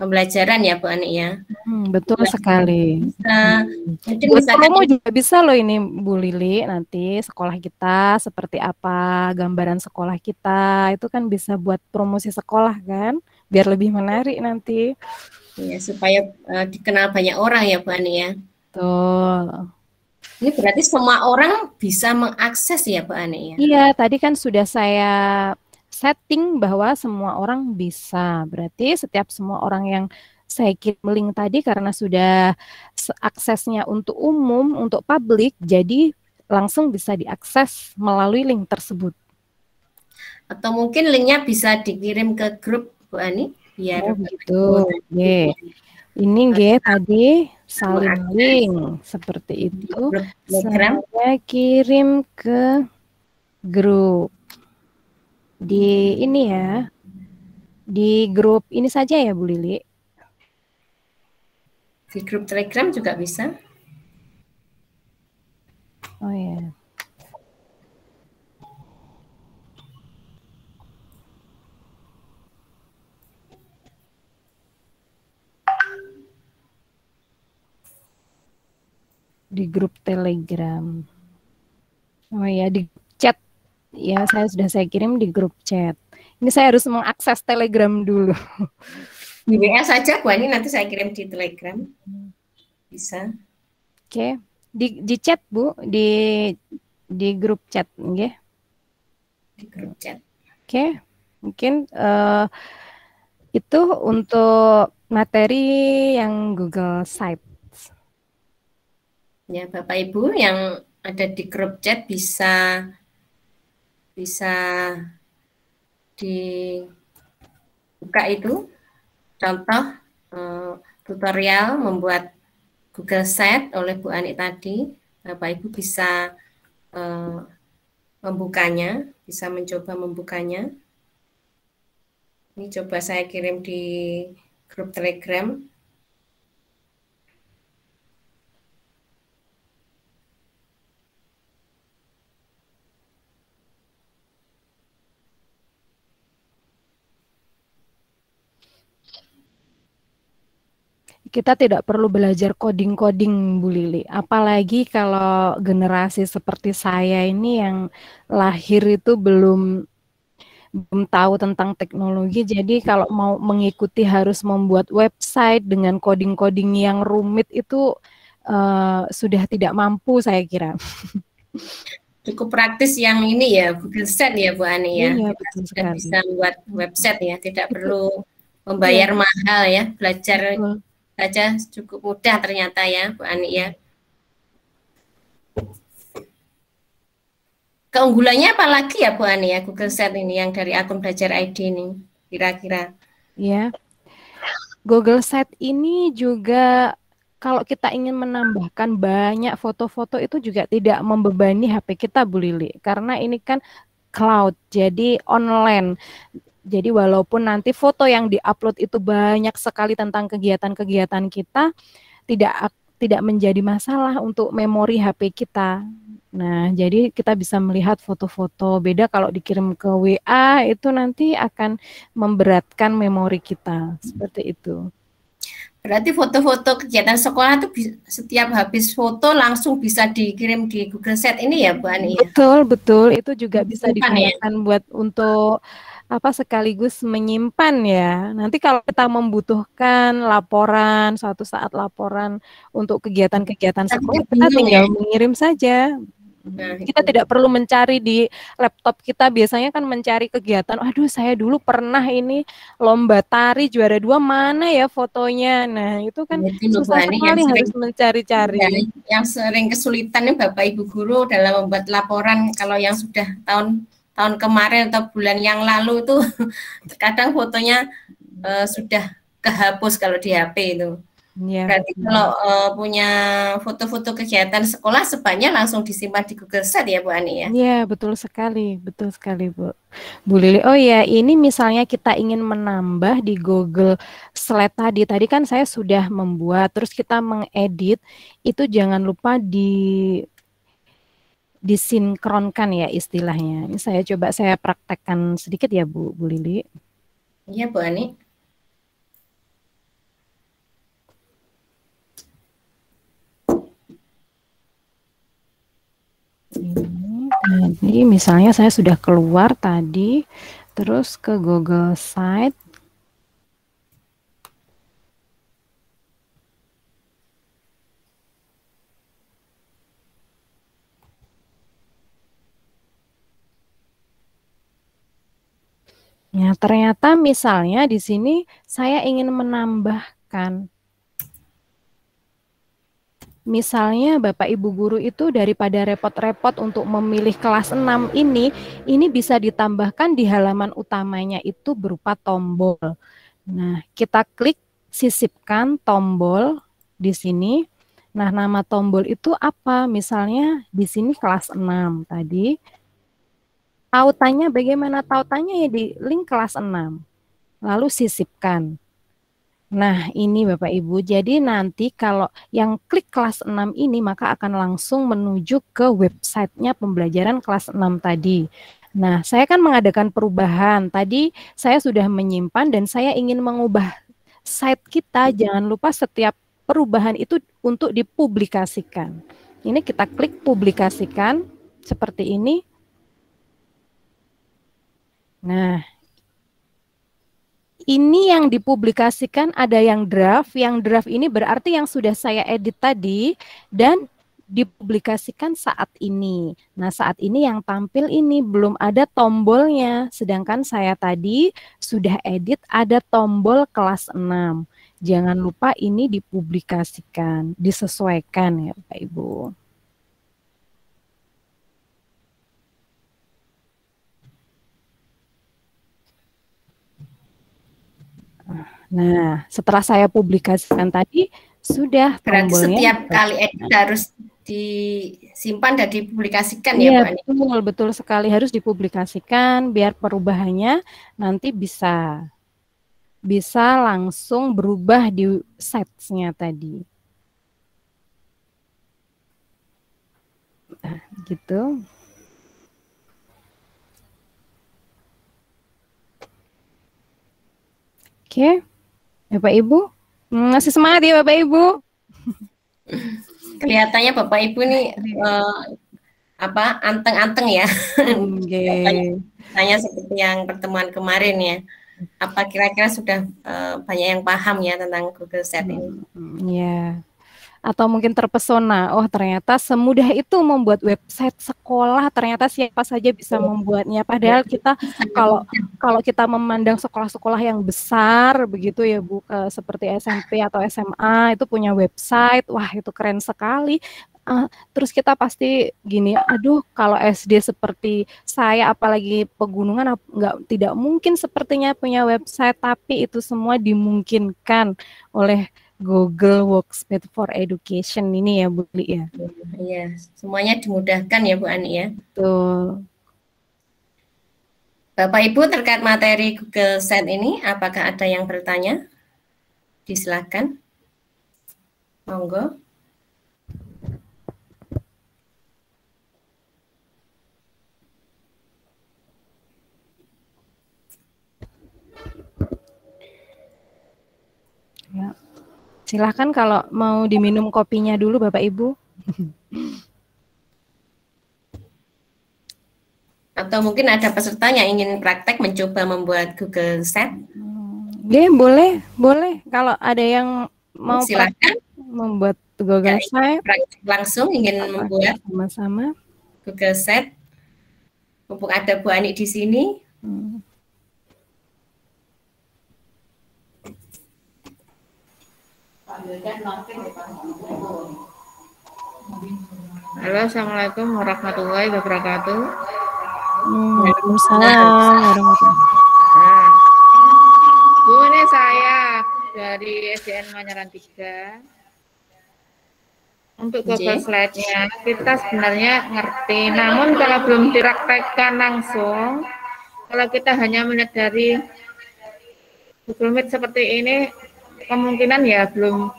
pembelajaran ya Bu Ani ya. Betul sekali. Mungkin buat promo juga bisa loh ini Bu Lili, nanti sekolah kita seperti apa, gambaran sekolah kita, itu kan bisa buat promosi sekolah kan, biar lebih menarik nanti. Ya, supaya dikenal banyak orang ya Bu Ani ya. Betul. Ini berarti semua orang bisa mengakses ya Bu Ani ya? Iya, tadi kan sudah saya setting bahwa semua orang bisa. Berarti setiap semua orang yang saya kirim link tadi karena sudah aksesnya untuk umum, untuk publik, jadi langsung bisa diakses melalui link tersebut. Atau mungkin linknya bisa dikirim ke grup Bu Ani? Biar begitu. Ini tadi salin link seperti itu. Saya kirim ke grup. Di ini ya, di grup ini saja ya Bu Lili. Di grup Telegram juga bisa. Oh ya. Di grup Telegram. Oh ya, di chat. Ya, saya kirim di grup chat. Ini saya harus mengakses Telegram dulu. Di WA saja Bu Ani, nanti saya kirim di Telegram. Bisa. Oke. Di chat Bu, di grup chat, nggih. Di grup chat. Oke, mungkin itu untuk materi yang Google Sites. Ya, Bapak Ibu yang ada di grup chat bisa dibuka itu contoh tutorial membuat Google Sheet oleh Bu Ani tadi. Bapak Ibu bisa membukanya, bisa mencoba membukanya. Ini coba saya kirim di grup Telegram. Kita tidak perlu belajar coding-coding, Bu Lili. Apalagi kalau generasi seperti saya ini yang lahir itu belum tahu tentang teknologi. Jadi kalau mau mengikuti harus membuat website dengan coding-coding yang rumit itu sudah tidak mampu, saya kira. Cukup praktis yang ini ya, Google Sheet ya Bu Ani ya. Iya, kita betul sudah sekali. bisa buat website ya, tidak Itu, perlu membayar mahal ya, belajar betul. saja cukup mudah ternyata ya Bu Ani ya. Keunggulannya apa lagi ya Bu Ani ya Google Sheet ini yang dari akun Belajar ID ini kira-kira? Ya, Google Sheet ini juga kalau kita ingin menambahkan banyak foto-foto itu juga tidak membebani HP kita, Bu Lili, karena ini kan cloud, jadi online. Jadi walaupun nanti foto yang diupload itu banyak sekali tentang kegiatan-kegiatan kita, tidak menjadi masalah untuk memori HP kita. Nah, jadi kita bisa melihat foto-foto. Beda kalau dikirim ke WA itu nanti akan memberatkan memori kita. Seperti itu. Berarti foto-foto kegiatan sekolah itu setiap habis foto langsung bisa dikirim di Google Sheet ini ya Bu Ani? Betul, betul. Itu juga bisa Simpan, digunakan buat untuk sekaligus menyimpan ya. Nanti kalau kita membutuhkan laporan, suatu saat laporan untuk kegiatan-kegiatan sekolah, kita tinggal mengirim saja. Kita tidak perlu mencari di laptop kita, biasanya kan mencari kegiatan, aduh saya dulu pernah ini lomba tari juara 2, mana ya fotonya. Nah itu kan susah sekali harus mencari-cari. Yang sering kesulitan Bapak Ibu guru dalam membuat laporan, kalau yang sudah tahun kemarin atau bulan yang lalu itu terkadang fotonya sudah kehapus kalau di HP itu. Ya. Berarti kalau punya foto-foto kegiatan sekolah sebaiknya langsung disimpan di Google Sheet ya Bu Ani ya? Iya, betul sekali Bu Lili. Oh ya, ini misalnya kita ingin menambah di Google Slide tadi kan saya sudah membuat, terus kita mengedit, itu jangan lupa disinkronkan ya istilahnya. Ini saya coba praktekkan sedikit ya Bu Lili. Iya Bu Ani. Jadi misalnya saya sudah keluar tadi, terus ke Google Site. Ya, ternyata misalnya di sini saya ingin menambahkan. Misalnya Bapak Ibu guru itu daripada repot-repot untuk memilih kelas 6 ini bisa ditambahkan di halaman utamanya itu berupa tombol. Nah, kita klik sisipkan tombol di sini. Nah, nama tombol itu apa? Misalnya di sini kelas 6 tadi. Tautannya bagaimana? Tautannya ya di link kelas 6. Lalu sisipkan. Nah, ini Bapak Ibu, jadi nanti kalau yang klik kelas 6 ini maka akan langsung menuju ke websitenya pembelajaran kelas 6 tadi. Nah, saya kan mengadakan perubahan. Tadi saya sudah menyimpan dan saya ingin mengubah site kita. Jangan lupa setiap perubahan itu untuk dipublikasikan. Ini kita klik publikasikan seperti ini. Nah, ini yang dipublikasikan ada yang draft ini berarti yang sudah saya edit tadi dan dipublikasikan saat ini. Nah, saat ini yang tampil ini belum ada tombolnya, sedangkan saya tadi sudah edit ada tombol kelas 6. Jangan lupa ini dipublikasikan, disesuaikan ya Bapak Ibu. Nah, setelah saya publikasikan tadi, sudah Berarti tombolnya. setiap kali edit harus disimpan dan dipublikasikan ya Iya, Bu Ani? betul sekali, harus dipublikasikan biar perubahannya nanti bisa langsung berubah di sites-nya tadi. Nah, gitu. Oke. Bapak Ibu, masih semangat ya Bapak Ibu. Kelihatannya Bapak Ibu nih anteng-anteng ya. Tanya seperti yang pertemuan kemarin ya. Apa kira-kira sudah banyak yang paham ya tentang Google Sheet ini? Iya. Atau mungkin terpesona, oh ternyata semudah itu membuat website sekolah, ternyata siapa saja bisa membuatnya. Padahal kita kalau kita memandang sekolah-sekolah yang besar begitu ya Bu, seperti SMP atau SMA itu punya website, wah itu keren sekali. Terus kita pasti gini, aduh kalau SD seperti saya apalagi pegunungan tidak mungkin sepertinya punya website, tapi itu semua dimungkinkan oleh Google Workspace for Education ini ya Bu Li ya. Iya, semuanya dimudahkan ya Bu Ani ya. Betul. Bapak Ibu terkait materi Google Sheet ini, apakah ada yang bertanya? Disilakan. Monggo. Ya. Silahkan kalau mau diminum kopinya dulu Bapak Ibu. Atau mungkin ada peserta yang ingin praktek mencoba membuat Google Sheet. Boleh. Kalau ada yang mau silakan membuat Google Sheet. Langsung ingin membuat sama-sama Google Sheet. Mumpung ada Bu Ani di sini. Halo, Assalamualaikum warahmatullahi wabarakatuh. Waalaikumsalam warahmatullahi wabarakatuh. Bu, ini saya dari SDN Manyaran 3. Untuk Google Slide-nya kita sebenarnya ngerti, namun kalau belum dipraktekkan langsung, kalau kita hanya melihat dari Google Meet seperti ini, kemungkinan ya belum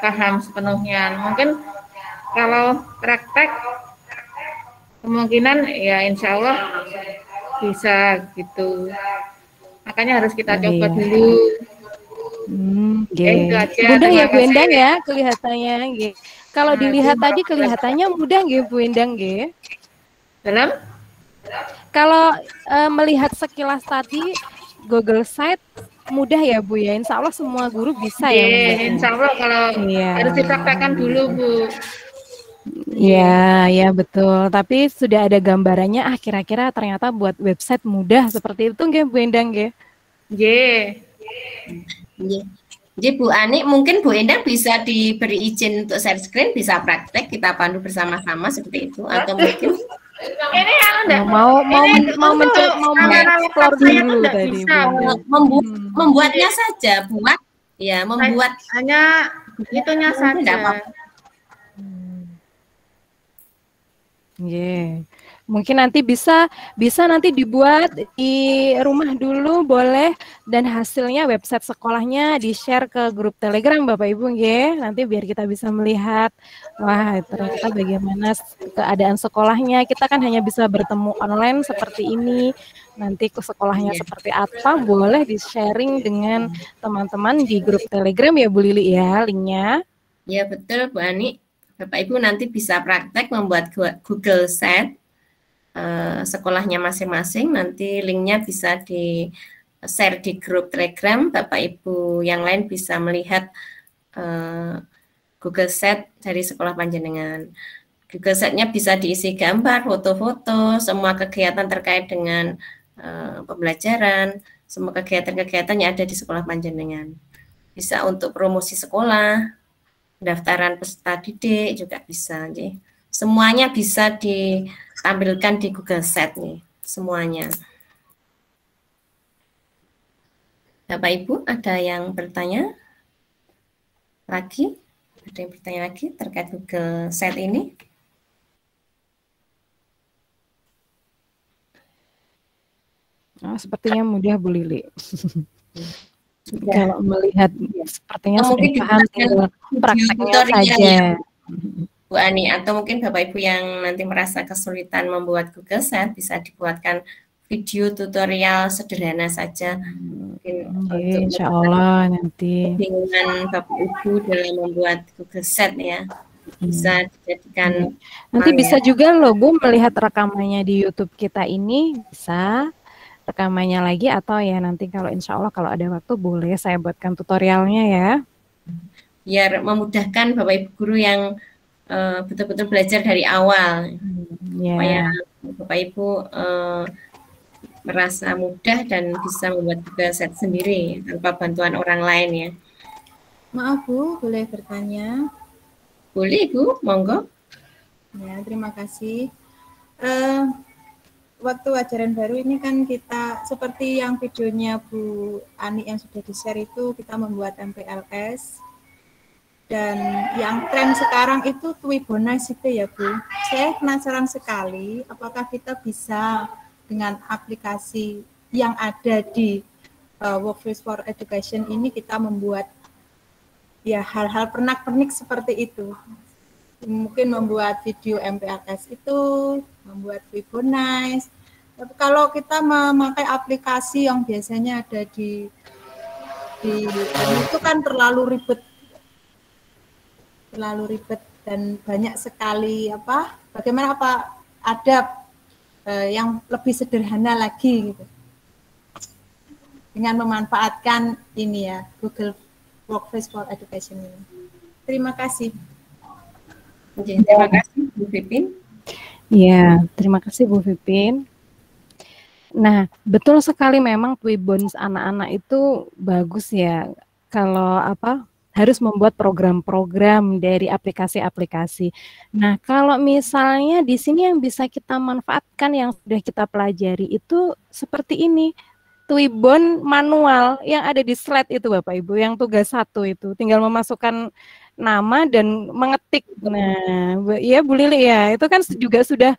paham sepenuhnya. Mungkin kalau praktek, kemungkinan ya insya Allah bisa gitu. Makanya harus kita coba dulu. Itu aja. Mudah ya Bu Endang ya kelihatannya. Kalau dilihat tadi kelihatannya mudah nggih Bu Endang nggih? Dalam? Kalau melihat sekilas tadi Google Sheet mudah ya Bu ya. Insya Allah semua guru bisa ya. Insya Allah kalau harus dipraktekkan dulu Bu. Ya betul. Tapi sudah ada gambarannya. Kira-kira ternyata buat website mudah seperti itu nggih Bu Endang nggih? Jadi Bu Ani, mungkin Bu Endang bisa diberi izin untuk share screen, bisa praktek, kita pandu bersama-sama seperti itu, atau mungkin ini mau mengeksplor dulu tadi. Membuatnya saja, membuat hanya itunya saja. Mungkin nanti bisa nanti dibuat di rumah dulu boleh, dan hasilnya website sekolahnya di-share ke grup Telegram Bapak Ibu nggih. Nanti biar kita bisa melihat wah ternyata bagaimana keadaan sekolahnya. Kita kan hanya bisa bertemu online seperti ini. Nanti ke sekolahnya seperti apa boleh di-sharing dengan teman-teman di grup Telegram ya Bu Lili ya, linknya. Ya betul Bu Ani. Bapak Ibu nanti bisa praktek membuat Google Sheet sekolahnya masing-masing, nanti linknya bisa di-share di grup Telegram, Bapak Ibu yang lain bisa melihat Google Sheet dari sekolah panjenengan. Google Sheet-nya bisa diisi gambar, foto-foto, semua kegiatan terkait dengan pembelajaran, semua kegiatan-kegiatan yang ada di sekolah panjenengan. Bisa untuk promosi sekolah, pendaftaran peserta didik juga bisa. Jadi, semuanya bisa ditampilkan di Google Sheet nih, semuanya. Bapak Ibu, ada yang bertanya lagi? Ada yang bertanya lagi terkait Google Sheet ini? Oh, sepertinya mudah Bu Lili. Kalau melihat sepertinya sudah paham, tinggal prakteknya saja. Bu Ani, atau mungkin Bapak Ibu yang nanti merasa kesulitan membuat Google Sheet, bisa dibuatkan video tutorial sederhana saja. Mungkin Insya Allah nanti. Kebingungan Bapak Ibu dalam membuat Google Sheet ya, bisa dijadikan. Nanti bisa juga loh Bu melihat rekamannya di YouTube kita ini, bisa rekamannya lagi, atau ya nanti kalau insya Allah kalau ada waktu boleh saya buatkan tutorialnya ya. Biar memudahkan Bapak Ibu guru yang betul-betul belajar dari awal, supaya Bapak Ibu merasa mudah dan bisa membuat Google Sheet sendiri tanpa bantuan orang lain ya. Maaf Bu, boleh bertanya? Boleh Bu, monggo. Ya, terima kasih. Waktu ajaran baru ini kan kita seperti yang videonya Bu Ani yang sudah di-share itu, kita membuat MPLS. Dan yang tren sekarang itu Twibbonize itu ya Bu. Saya penasaran sekali apakah kita bisa dengan aplikasi yang ada di Workplace for Education ini kita membuat ya hal-hal pernak-pernik seperti itu. Mungkin membuat video MPLS itu, membuat Twibbonize. Tapi kalau kita memakai aplikasi yang biasanya ada di itu kan terlalu ribet dan banyak sekali bagaimana ada yang lebih sederhana lagi gitu. Dengan memanfaatkan ini ya, Google Workplace for Education ini. Terima kasih. Terima kasih Bu Pipin. Ya, terima kasih Bu Pipin. Nah, betul sekali memang Twibbonize anak-anak itu bagus ya. Kalau harus membuat program-program dari aplikasi-aplikasi. Nah, kalau misalnya di sini yang bisa kita manfaatkan yang sudah kita pelajari itu seperti ini. Twibbon manual yang ada di slide itu Bapak Ibu, yang tugas 1 itu. Tinggal memasukkan nama dan mengetik. Nah, ya Bu Lili ya, itu kan juga sudah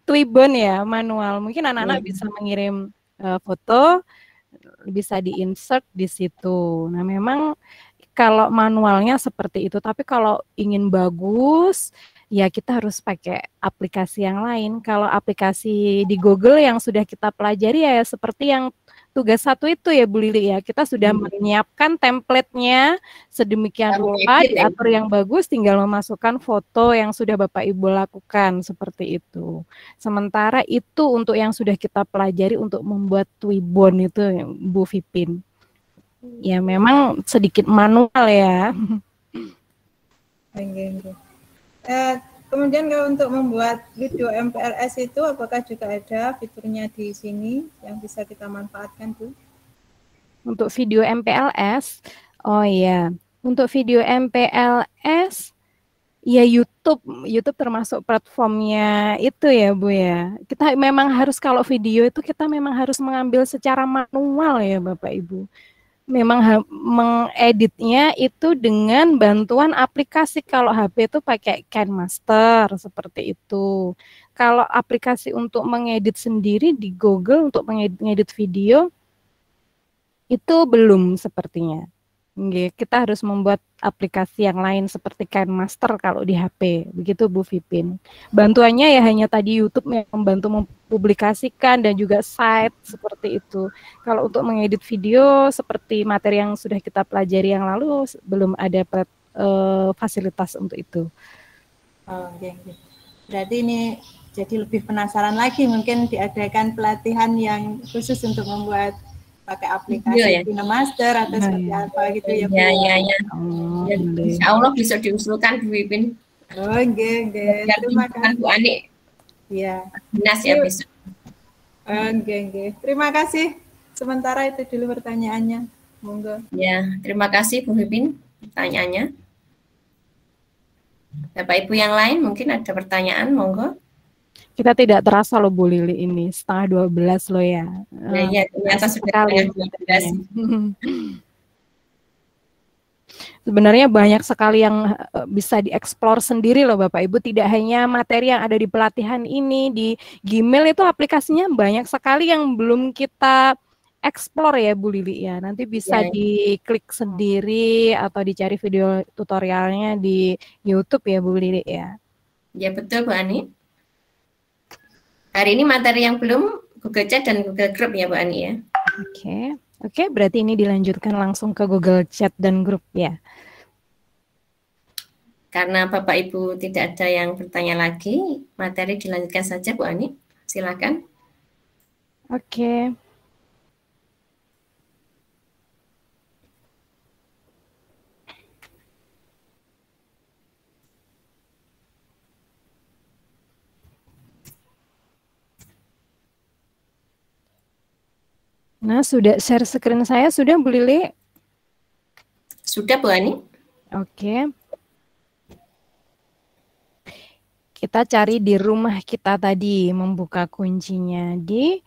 Twibbon ya, manual. Mungkin anak-anak bisa mengirim foto, bisa di-insert di situ. Nah, memang kalau manualnya seperti itu, tapi kalau ingin bagus, ya kita harus pakai aplikasi yang lain. Kalau aplikasi di Google yang sudah kita pelajari ya seperti yang tugas 1 itu ya Bu Lili ya, kita sudah menyiapkan template-nya sedemikian rupa, diatur yang bagus, tinggal memasukkan foto yang sudah Bapak Ibu lakukan seperti itu. Sementara itu untuk yang sudah kita pelajari untuk membuat Twibbon itu Bu Pipin. Ya memang sedikit manual ya. Kemudian kalau untuk membuat video MPLS itu apakah juga ada fiturnya di sini yang bisa kita manfaatkan Bu? Untuk video MPLS, oh ya, untuk video MPLS ya YouTube termasuk platformnya itu ya Bu ya. Kita memang harus kalau video itu kita memang harus mengambil secara manual ya Bapak Ibu. Memang mengeditnya itu dengan bantuan aplikasi. Kalau HP itu pakai KineMaster seperti itu. Kalau aplikasi untuk mengedit sendiri di Google untuk mengedit video itu belum sepertinya. Kita harus membuat aplikasi yang lain seperti KineMaster kalau di HP, begitu Bu Pipin. Bantuannya ya hanya tadi YouTube yang membantu mempublikasikan dan juga site seperti itu. Kalau untuk mengedit video seperti materi yang sudah kita pelajari yang lalu belum ada fasilitas untuk itu. Berarti ini jadi lebih penasaran lagi, mungkin diadakan pelatihan yang khusus untuk membuat pakai aplikasi KineMaster atau seperti apa gitu ya Bu. Ya. Insya Allah bisa diusulkan Bu Pipin Oke. Terima kasih Bu Ani. Ya. Dinas ya besok. Oke. Terima kasih. Sementara itu dulu pertanyaannya. Monggo. Ya, terima kasih Bu Pipin pertanyaannya. Bapak Ibu yang lain mungkin ada pertanyaan, monggo. Kita tidak terasa loh Bu Lili ini, 11:30 loh ya. Ya, ternyata sudah setengah 12. Sebenarnya banyak sekali yang bisa dieksplor sendiri loh Bapak Ibu, tidak hanya materi yang ada di pelatihan ini, di Gmail itu aplikasinya banyak sekali yang belum kita eksplor ya Bu Lili ya. Nanti bisa diklik sendiri atau dicari video tutorialnya di YouTube ya Bu Lili ya. Ya betul Bu Ani. Hari ini materi yang belum Google Chat dan Google Group ya Bu Ani ya. Oke, berarti ini dilanjutkan langsung ke Google Chat dan Group ya. Karena Bapak Ibu tidak ada yang bertanya lagi, materi dilanjutkan saja Bu Ani. Silakan. Oke. Nah, sudah share screen saya, sudah Bu Lili? Sudah Bu Ani. Oke. Kita cari di rumah kita tadi, membuka kuncinya di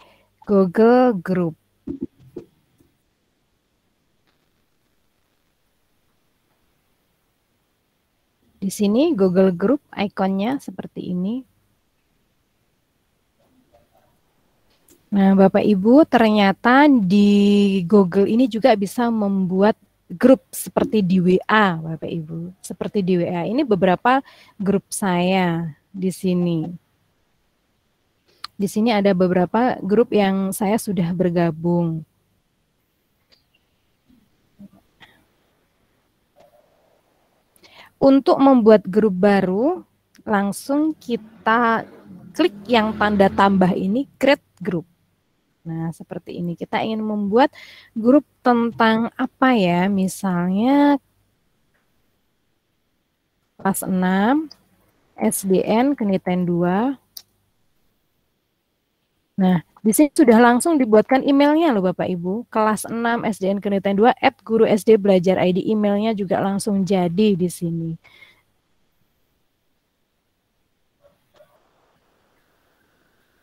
Google Group. Di sini Google Group ikonnya seperti ini. Nah, Bapak Ibu, ternyata di Google ini juga bisa membuat grup seperti di WA, Bapak Ibu. Seperti di WA. Ini beberapa grup saya di sini. Di sini ada beberapa grup yang saya sudah bergabung. Untuk membuat grup baru, langsung kita klik yang tanda tambah ini, create group. Nah, seperti ini. Kita ingin membuat grup tentang apa ya? Misalnya kelas 6, SDN, Keniten 2. Nah, di sini sudah langsung dibuatkan emailnya loh Bapak Ibu. Kelas 6, SDN, Keniten 2, @guru-sd-belajar-id. Emailnya juga langsung jadi di sini.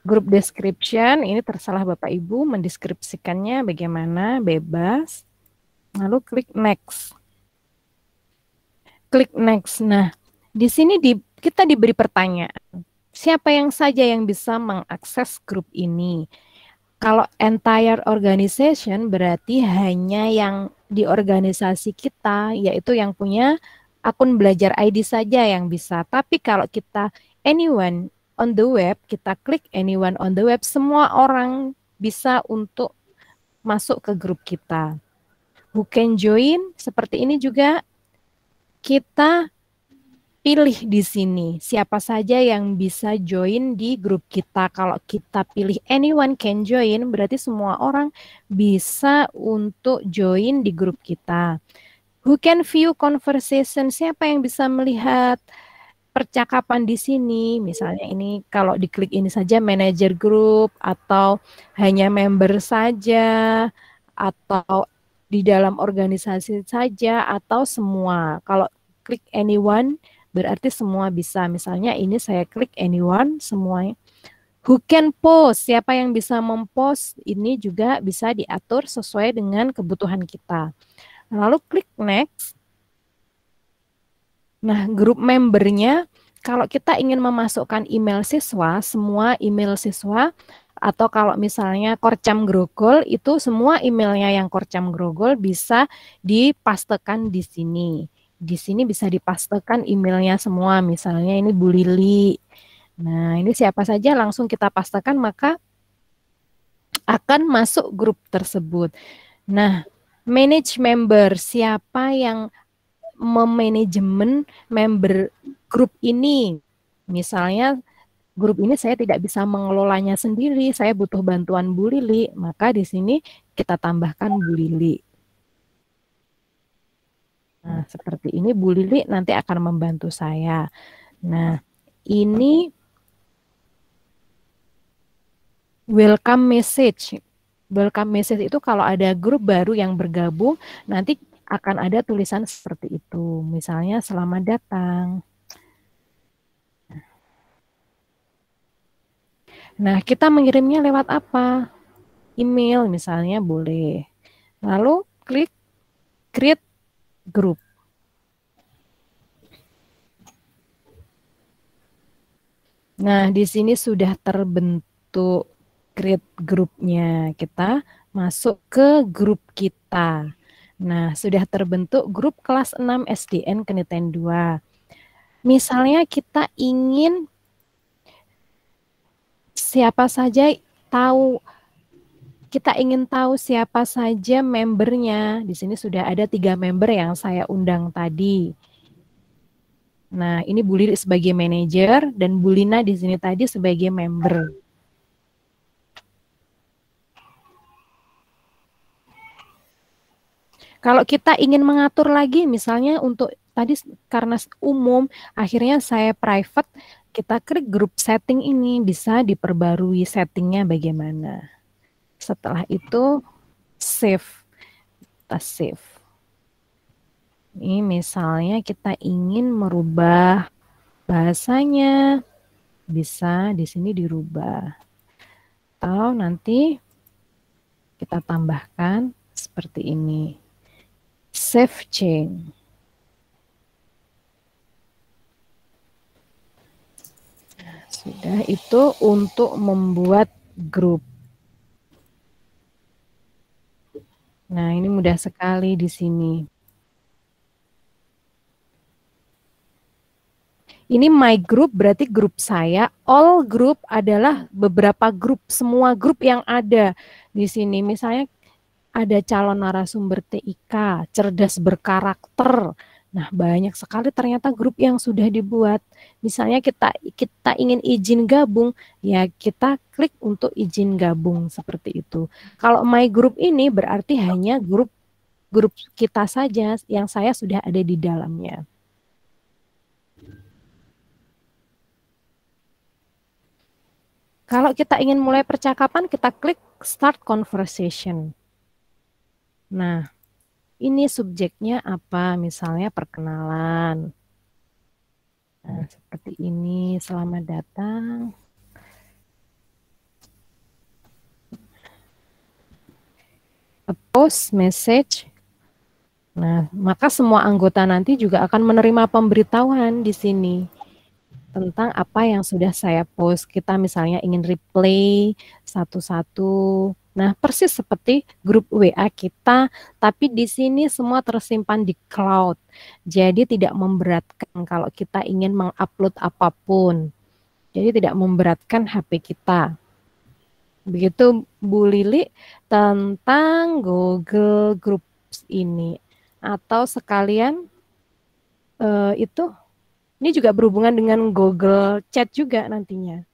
Group description, ini terserah Bapak Ibu mendeskripsikannya bagaimana, bebas. Lalu klik next. Klik next. Nah, di sini kita diberi pertanyaan. Siapa yang saja yang bisa mengakses grup ini? Kalau entire organization berarti hanya yang di organisasi kita, yaitu yang punya akun belajar ID saja yang bisa. Tapi kalau kita anyone on the web, kita klik anyone on the web, semua orang bisa untuk masuk ke grup kita. Who can join? Seperti ini juga kita pilih di sini. Siapa saja yang bisa join di grup kita. Kalau kita pilih anyone can join, berarti semua orang bisa untuk join di grup kita. Who can view conversation? Siapa yang bisa melihat percakapan di sini, misalnya ini kalau diklik ini saja manager group atau hanya member saja atau di dalam organisasi saja atau semua. Kalau klik anyone berarti semua bisa. Misalnya ini saya klik anyone semuanya. Who can post? Siapa yang bisa mempost? Ini juga bisa diatur sesuai dengan kebutuhan kita. Lalu klik next. Nah, grup membernya, kalau kita ingin memasukkan email siswa, semua email siswa, atau kalau misalnya Korcam Grogol, itu semua emailnya yang Korcam Grogol bisa dipastekan di sini. Di sini bisa dipastekan emailnya semua, misalnya ini Bu Lili. Nah, ini siapa saja langsung kita pastekan, maka akan masuk grup tersebut. Nah, manage member, siapa yang memanajemen member grup ini. Misalnya grup ini saya tidak bisa mengelolanya sendiri, saya butuh bantuan Bu Lili, maka di sini kita tambahkan Bu Lili. Nah, seperti ini Bu Lili nanti akan membantu saya. Nah, ini welcome message. Welcome message itu kalau ada grup baru yang bergabung, nanti akan ada tulisan seperti itu. Misalnya, selamat datang. Nah, kita mengirimnya lewat apa? Email misalnya boleh. Lalu klik create group. Nah, di sini sudah terbentuk create grupnya. Kita masuk ke grup kita. Nah, sudah terbentuk grup kelas 6 SDN Keniten 2. Misalnya kita ingin siapa saja kita ingin tahu siapa saja membernya. Di sini sudah ada 3 member yang saya undang tadi. Nah, ini Bu Lili sebagai manajer dan Bu Lina di sini tadi sebagai member. Kalau kita ingin mengatur lagi, misalnya untuk tadi karena umum, akhirnya saya private, kita klik grup setting ini, bisa diperbarui settingnya bagaimana. Setelah itu, save. Kita save. Ini misalnya kita ingin merubah bahasanya, bisa di sini dirubah. Atau nanti kita tambahkan seperti ini. Save change. Sudah, itu untuk membuat grup. Nah, ini mudah sekali di sini. Ini my group berarti grup saya. All group adalah beberapa grup, semua grup yang ada di sini. Misalnya ada calon narasumber TIK, cerdas berkarakter. Nah, banyak sekali ternyata grup yang sudah dibuat. Misalnya kita ingin izin gabung, ya kita klik untuk izin gabung seperti itu. Kalau my group ini berarti hanya grup kita saja yang saya sudah ada di dalamnya. Kalau kita ingin mulai percakapan, kita klik start conversation. Nah, ini subjeknya apa? Misalnya perkenalan. Nah, seperti ini, selamat datang. A post message. Nah, maka semua anggota nanti juga akan menerima pemberitahuan di sini tentang apa yang sudah saya post. Kita misalnya ingin replay satu-satu. Nah, persis seperti grup WA kita, tapi di sini semua tersimpan di cloud. Jadi tidak memberatkan kalau kita ingin mengupload apapun. Jadi tidak memberatkan HP kita. Begitu Bu Lili tentang Google Groups ini. Atau sekalian itu ini juga berhubungan dengan Google Chat juga nantinya.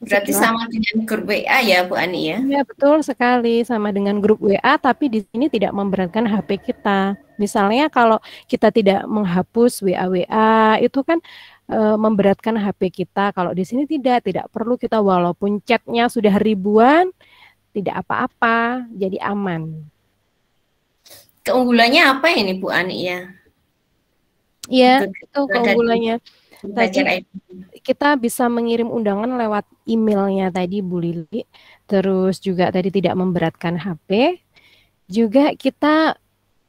Berarti sama dengan grup WA ya, Bu Ani ya? Iya, betul sekali. Sama dengan grup WA, tapi di sini tidak memberatkan HP kita. Misalnya kalau kita tidak menghapus WA-WA, itu kan memberatkan HP kita. Kalau di sini tidak perlu kita walaupun chatnya sudah ribuan, tidak apa-apa, jadi aman. Keunggulannya apa ini Bu Ani ya? Iya, itu keunggulannya. Tadi kita bisa mengirim undangan lewat emailnya tadi Bu Lili, terus juga tadi tidak memberatkan HP, juga kita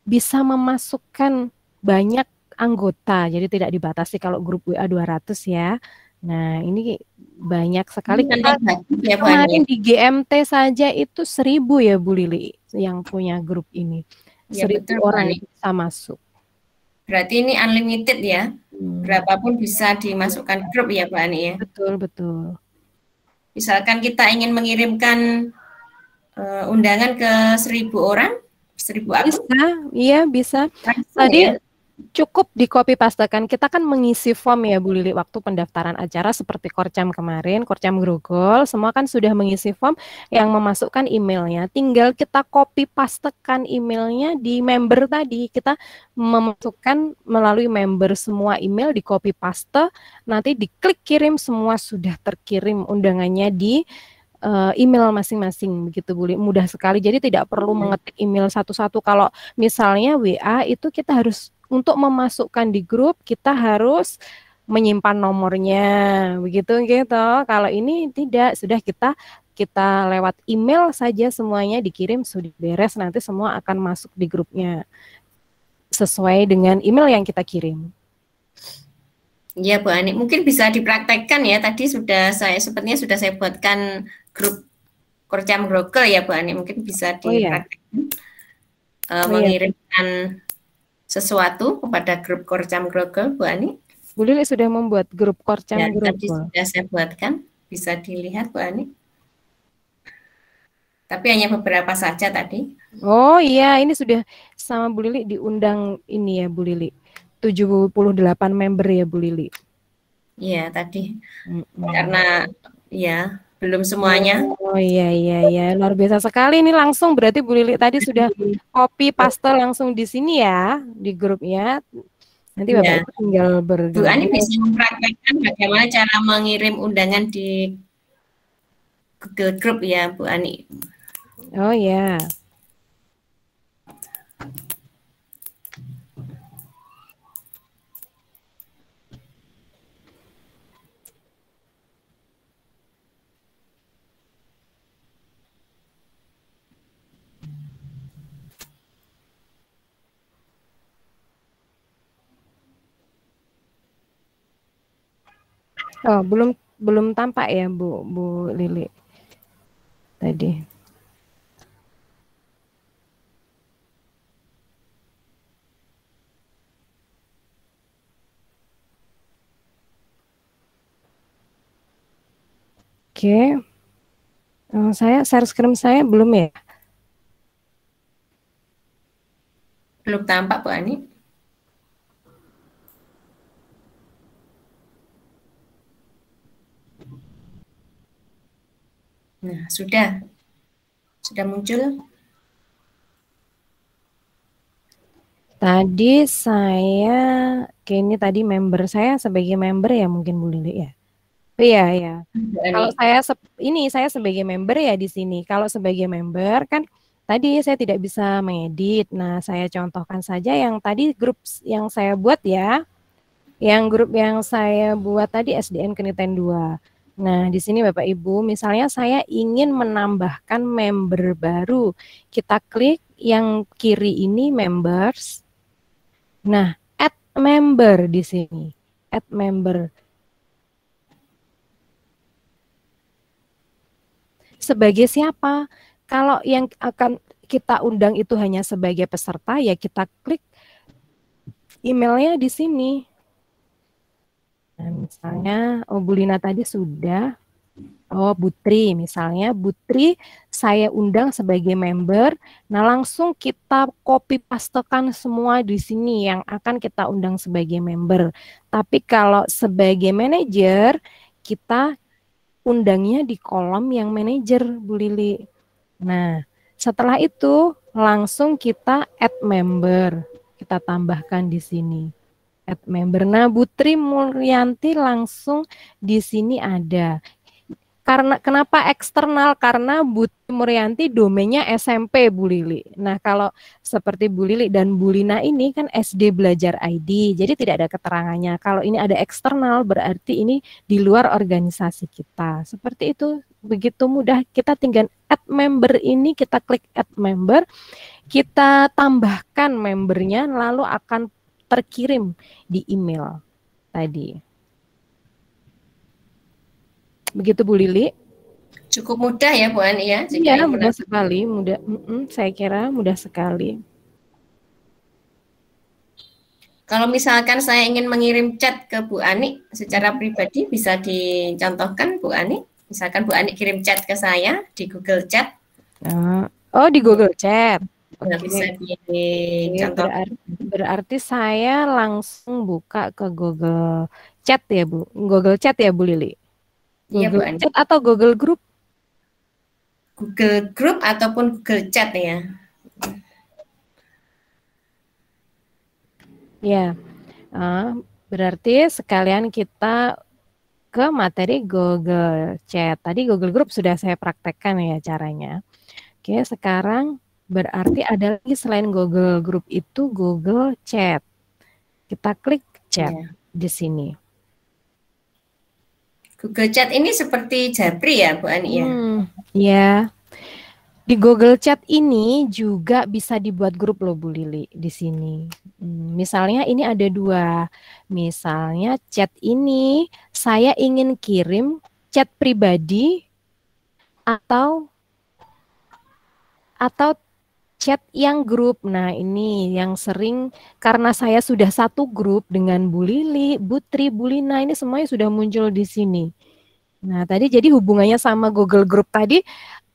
bisa memasukkan banyak anggota, jadi tidak dibatasi kalau grup WA 200 ya. Nah, ini banyak sekali. Kemarin di GMT saja itu 1000 ya Bu Lili yang punya grup ini. Ya, 1000 betul, orang bisa masuk. Berarti ini unlimited ya? Berapapun bisa dimasukkan grup ya, Pak Ani ya? Betul, betul. Misalkan kita ingin mengirimkan undangan ke 1000 orang, 1000 akun? Bisa, iya bisa. Tadi ya? Cukup di copy pastekan. Kita kan mengisi form ya Bu Lili waktu pendaftaran acara seperti Korcam kemarin, Korcam Grogol, semua kan sudah mengisi form yang memasukkan emailnya. Tinggal kita copy pastekan emailnya di member tadi. Kita memasukkan melalui member semua email di copy paste, nanti diklik kirim, semua sudah terkirim undangannya di email masing-masing begitu Bu. Mudah sekali. Jadi tidak perlu mengetik email satu-satu. Kalau misalnya WA itu kita harus untuk memasukkan di grup kita harus menyimpan nomornya begitu gitu. Kalau ini tidak, sudah kita lewat email saja semuanya dikirim sudah beres, nanti semua akan masuk di grupnya sesuai dengan email yang kita kirim. Ya Bu Ani, mungkin bisa dipraktekkan ya. Tadi sepertinya sudah saya buatkan grup Korcam Grogol ya Bu Ani. Mungkin bisa dipraktekkan mengirimkan sesuatu kepada grup Korcam Grogol Bu Ani. Bu Lili sudah membuat grup Korcam Grogol. Tadi sudah saya buatkan, bisa dilihat Bu Ani. Tapi hanya beberapa saja tadi. Oh iya, ini sudah sama Bu Lili diundang ini ya Bu Lili. 78 member ya Bu Lili. Iya tadi. Karena ya belum semuanya. Oh iya, luar biasa sekali ini langsung berarti Bu Lili tadi sudah copy paste langsung di sini ya di grupnya. Nanti Bapak Ibu tinggal Bu Ani bisa mempraktekkan bagaimana cara mengirim undangan di Google Group ya Bu Ani. Oh ya. Oh, belum tampak ya Bu Lili tadi. Oke. Saya share screen saya belum ya? Belum tampak Bu Ani. Nah, sudah muncul. Tadi saya, ini tadi member saya sebagai member ya mungkin Bu Lili ya. Iya. Kalau saya sebagai member ya di sini. Kalau sebagai member kan tadi saya tidak bisa mengedit. Nah, saya contohkan saja yang tadi grup yang saya buat ya. Yang grup yang saya buat tadi SDN Keniten 2. Nah, di sini Bapak Ibu, misalnya saya ingin menambahkan member baru. Kita klik yang kiri ini members. Nah, add member di sini. Add member. Sebagai siapa? Kalau yang akan kita undang itu hanya sebagai peserta, ya kita klik emailnya di sini. Nah, misalnya, Bu Lina tadi sudah. Butri, misalnya Butri saya undang sebagai member. Nah, langsung kita copy pastekan semua di sini yang akan kita undang sebagai member. Tapi kalau sebagai manajer, kita undangnya di kolom yang manajer, Bu Lili. Nah, setelah itu langsung kita add member. Kita tambahkan di sini. Add member. Nah, Butri Mulyanti langsung di sini ada. Karena kenapa eksternal? Karena Butri Mulyanti domainnya SMP Bu Lili. Nah, kalau seperti Bu Lili dan Bu Lina ini kan SD Belajar ID. Jadi tidak ada keterangannya. Kalau ini ada eksternal berarti ini di luar organisasi kita. Seperti itu. Begitu mudah, kita tinggal add member ini, kita klik add member, kita tambahkan membernya lalu akan terkirim di email tadi. Begitu Bu Lili. Cukup mudah ya Bu Ani ya? Iya, mudah sekali, saya kira mudah sekali. Kalau misalkan saya ingin mengirim chat ke Bu Ani secara pribadi, bisa dicontohkan Bu Ani? Misalkan Bu Ani kirim chat ke saya di Google Chat. Oh, di Google Chat. Nah, Oke. bisa Oke, dicontoh. berarti saya langsung buka ke Google Chat ya, Bu. Google Chat ya, Bu Lili? Iya, Bu Google Ani. Chat atau Google Group? Google Group ataupun Google Chat ya. Ya, berarti sekalian kita ke materi Google Chat. Tadi Google Group sudah saya praktekkan ya caranya. Oke, sekarang berarti ada lagi selain Google Group itu Google Chat. Kita klik Chat Ya. di sini. Google Chat ini seperti Japri ya, Bu Ani ya? Ya. Di Google Chat ini juga bisa dibuat grup loh Bu Lili di sini. Misalnya ini ada dua. Misalnya chat ini saya ingin kirim chat pribadi atau chat yang grup. Nah, ini yang sering karena saya sudah satu grup dengan Bu Lili, Bu Tri, Bu Lina, ini semuanya sudah muncul di sini. Nah, tadi jadi hubungannya sama Google Group tadi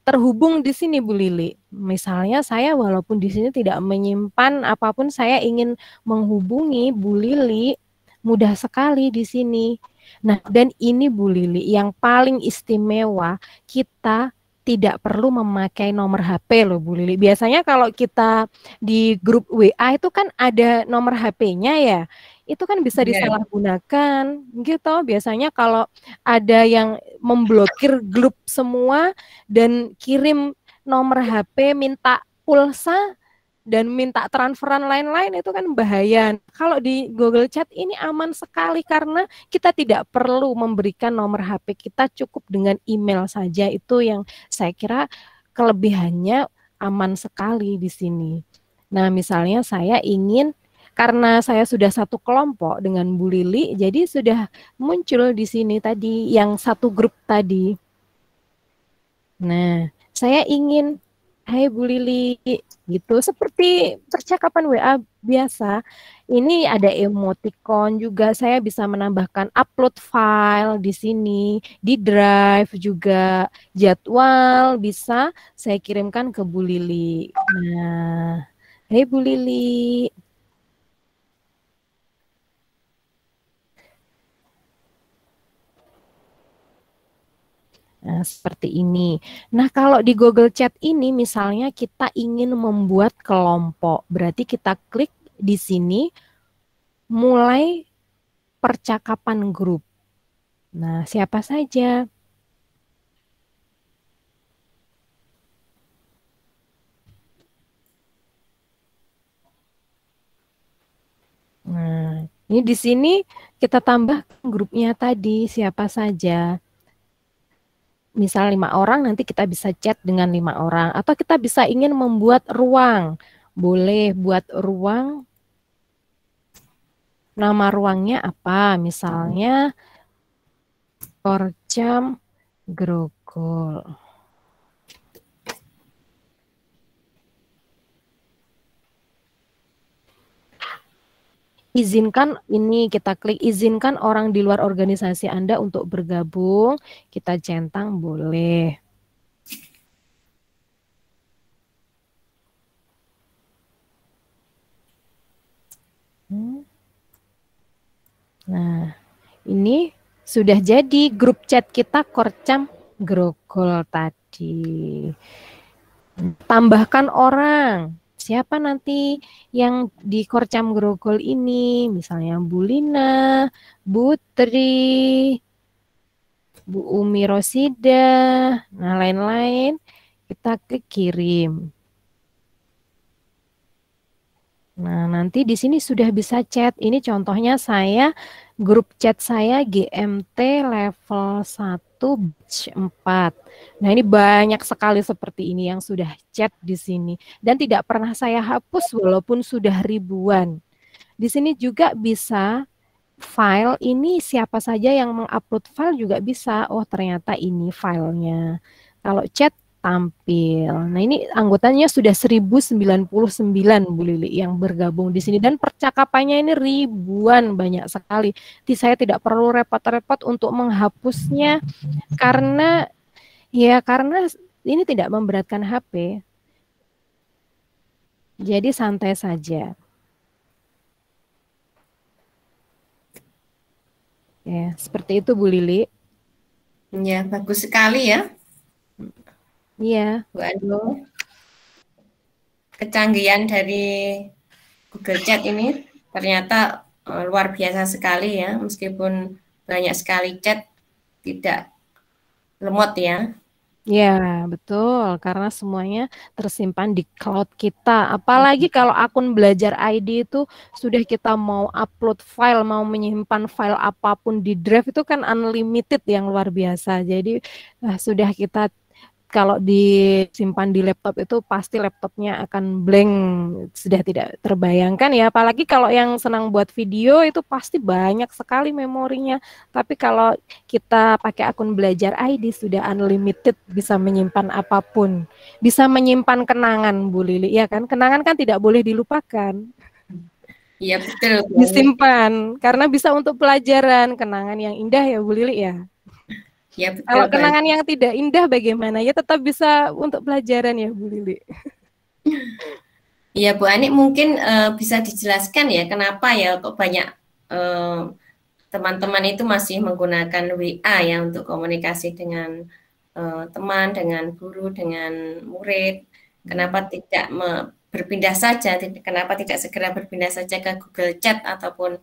terhubung di sini Bu Lili. Misalnya saya walaupun di sini tidak menyimpan apapun, saya ingin menghubungi Bu Lili, mudah sekali di sini. Nah, dan ini Bu Lili yang paling istimewa, kita tidak perlu memakai nomor HP loh Bu Lili. Biasanya kalau kita di grup WA itu kan ada nomor HP-nya ya. Itu kan bisa disalahgunakan gitu. Biasanya kalau ada yang memblokir grup semua dan kirim nomor HP, minta pulsa dan minta transferan lain-lain itu kan bahaya. Kalau di Google Chat ini aman sekali karena kita tidak perlu memberikan nomor HP kita, cukup dengan email saja. Itu yang saya kira kelebihannya aman sekali di sini. Nah, misalnya saya ingin karena saya sudah satu kelompok dengan Bu Lili, jadi sudah muncul di sini tadi yang satu grup tadi. Nah, saya ingin, hai Bu Lili, gitu, seperti percakapan WA biasa. Ini ada emoticon juga, saya bisa menambahkan upload file di sini, di Drive juga, jadwal bisa saya kirimkan ke Bu Lili. Nah, hai Bu Lili. Nah, seperti ini. Nah, kalau di Google Chat ini misalnya kita ingin membuat kelompok, berarti kita klik di sini mulai percakapan grup. Nah, siapa saja? Nah, ini di sini kita tambah grupnya tadi siapa saja. Misal 5 orang, nanti kita bisa chat dengan 5 orang. Atau kita bisa ingin membuat ruang. Boleh buat ruang. Nama ruangnya apa? Misalnya Korcam Grogol. Izinkan, ini kita klik izinkan orang di luar organisasi Anda untuk bergabung. Kita centang boleh. Nah, ini sudah jadi grup chat kita Korcam Grogol tadi. Tambahkan orang. Siapa nanti yang di Korcam Grogol ini? Misalnya Bu Lina, Bu Tri, Bu Umi Rosida, nah lain-lain. Kita klik kirim. Nah, nanti di sini sudah bisa chat. Ini contohnya saya, grup chat saya GMT level 1 batch 4. Nah, ini banyak sekali seperti ini yang sudah chat di sini. Dan tidak pernah saya hapus walaupun sudah ribuan. Di sini juga bisa file ini siapa saja yang mengupload file juga bisa. Oh, ternyata ini filenya. Kalau chat tampil. Nah, ini anggotanya sudah 1099 Bu Lili yang bergabung di sini dan percakapannya ini ribuan, banyak sekali. Jadi saya tidak perlu repot-repot untuk menghapusnya karena ini tidak memberatkan HP. Jadi santai saja. Ya, seperti itu Bu Lili. Ya, bagus sekali ya. Iya. Bu Anu. Kecanggihan dari Google Chat ini ternyata luar biasa sekali ya, meskipun banyak sekali chat tidak lemot ya. Ya, betul. Karena semuanya tersimpan di cloud kita. Apalagi kalau akun belajar ID itu sudah kita mau upload file, mau menyimpan file apapun di drive itu kan unlimited yang luar biasa. Jadi sudah kita kalau disimpan di laptop itu pasti laptopnya akan blank, sudah tidak terbayangkan ya. Apalagi kalau yang senang buat video itu pasti banyak sekali memorinya. Tapi kalau kita pakai akun belajar ID sudah unlimited, bisa menyimpan apapun. Bisa menyimpan kenangan Bu Lili, ya kan? Kenangan kan tidak boleh dilupakan. Iya betul. Disimpan karena bisa untuk pelajaran, kenangan yang indah ya Bu Lili ya. Ya, betul, kalau kenangan yang tidak indah bagaimana? Ya tetap bisa untuk pelajaran ya Bu Lili. Iya Bu Ani, mungkin bisa dijelaskan ya kenapa ya kok banyak teman-teman itu masih menggunakan WA ya untuk komunikasi dengan teman, dengan guru, dengan murid. Kenapa tidak berpindah saja? Kenapa tidak segera berpindah saja ke Google Chat ataupun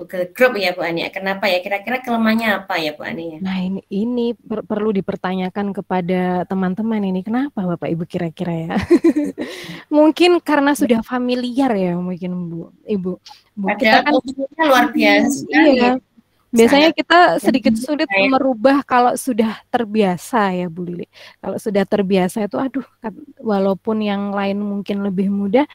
Google Group ya Bu Ani? Kenapa ya? Kira-kira kelemahannya apa ya Bu Ani? Nah ini perlu dipertanyakan kepada teman-teman ini. Kenapa Bapak Ibu kira-kira ya? Mungkin karena sudah familiar ya mungkin Bu Ibu. Kita kan luar biasa. Iya. Biasanya kita sedikit sulit merubah kalau sudah terbiasa ya Bu Lili. Kalau sudah terbiasa itu aduh, walaupun yang lain mungkin lebih mudah,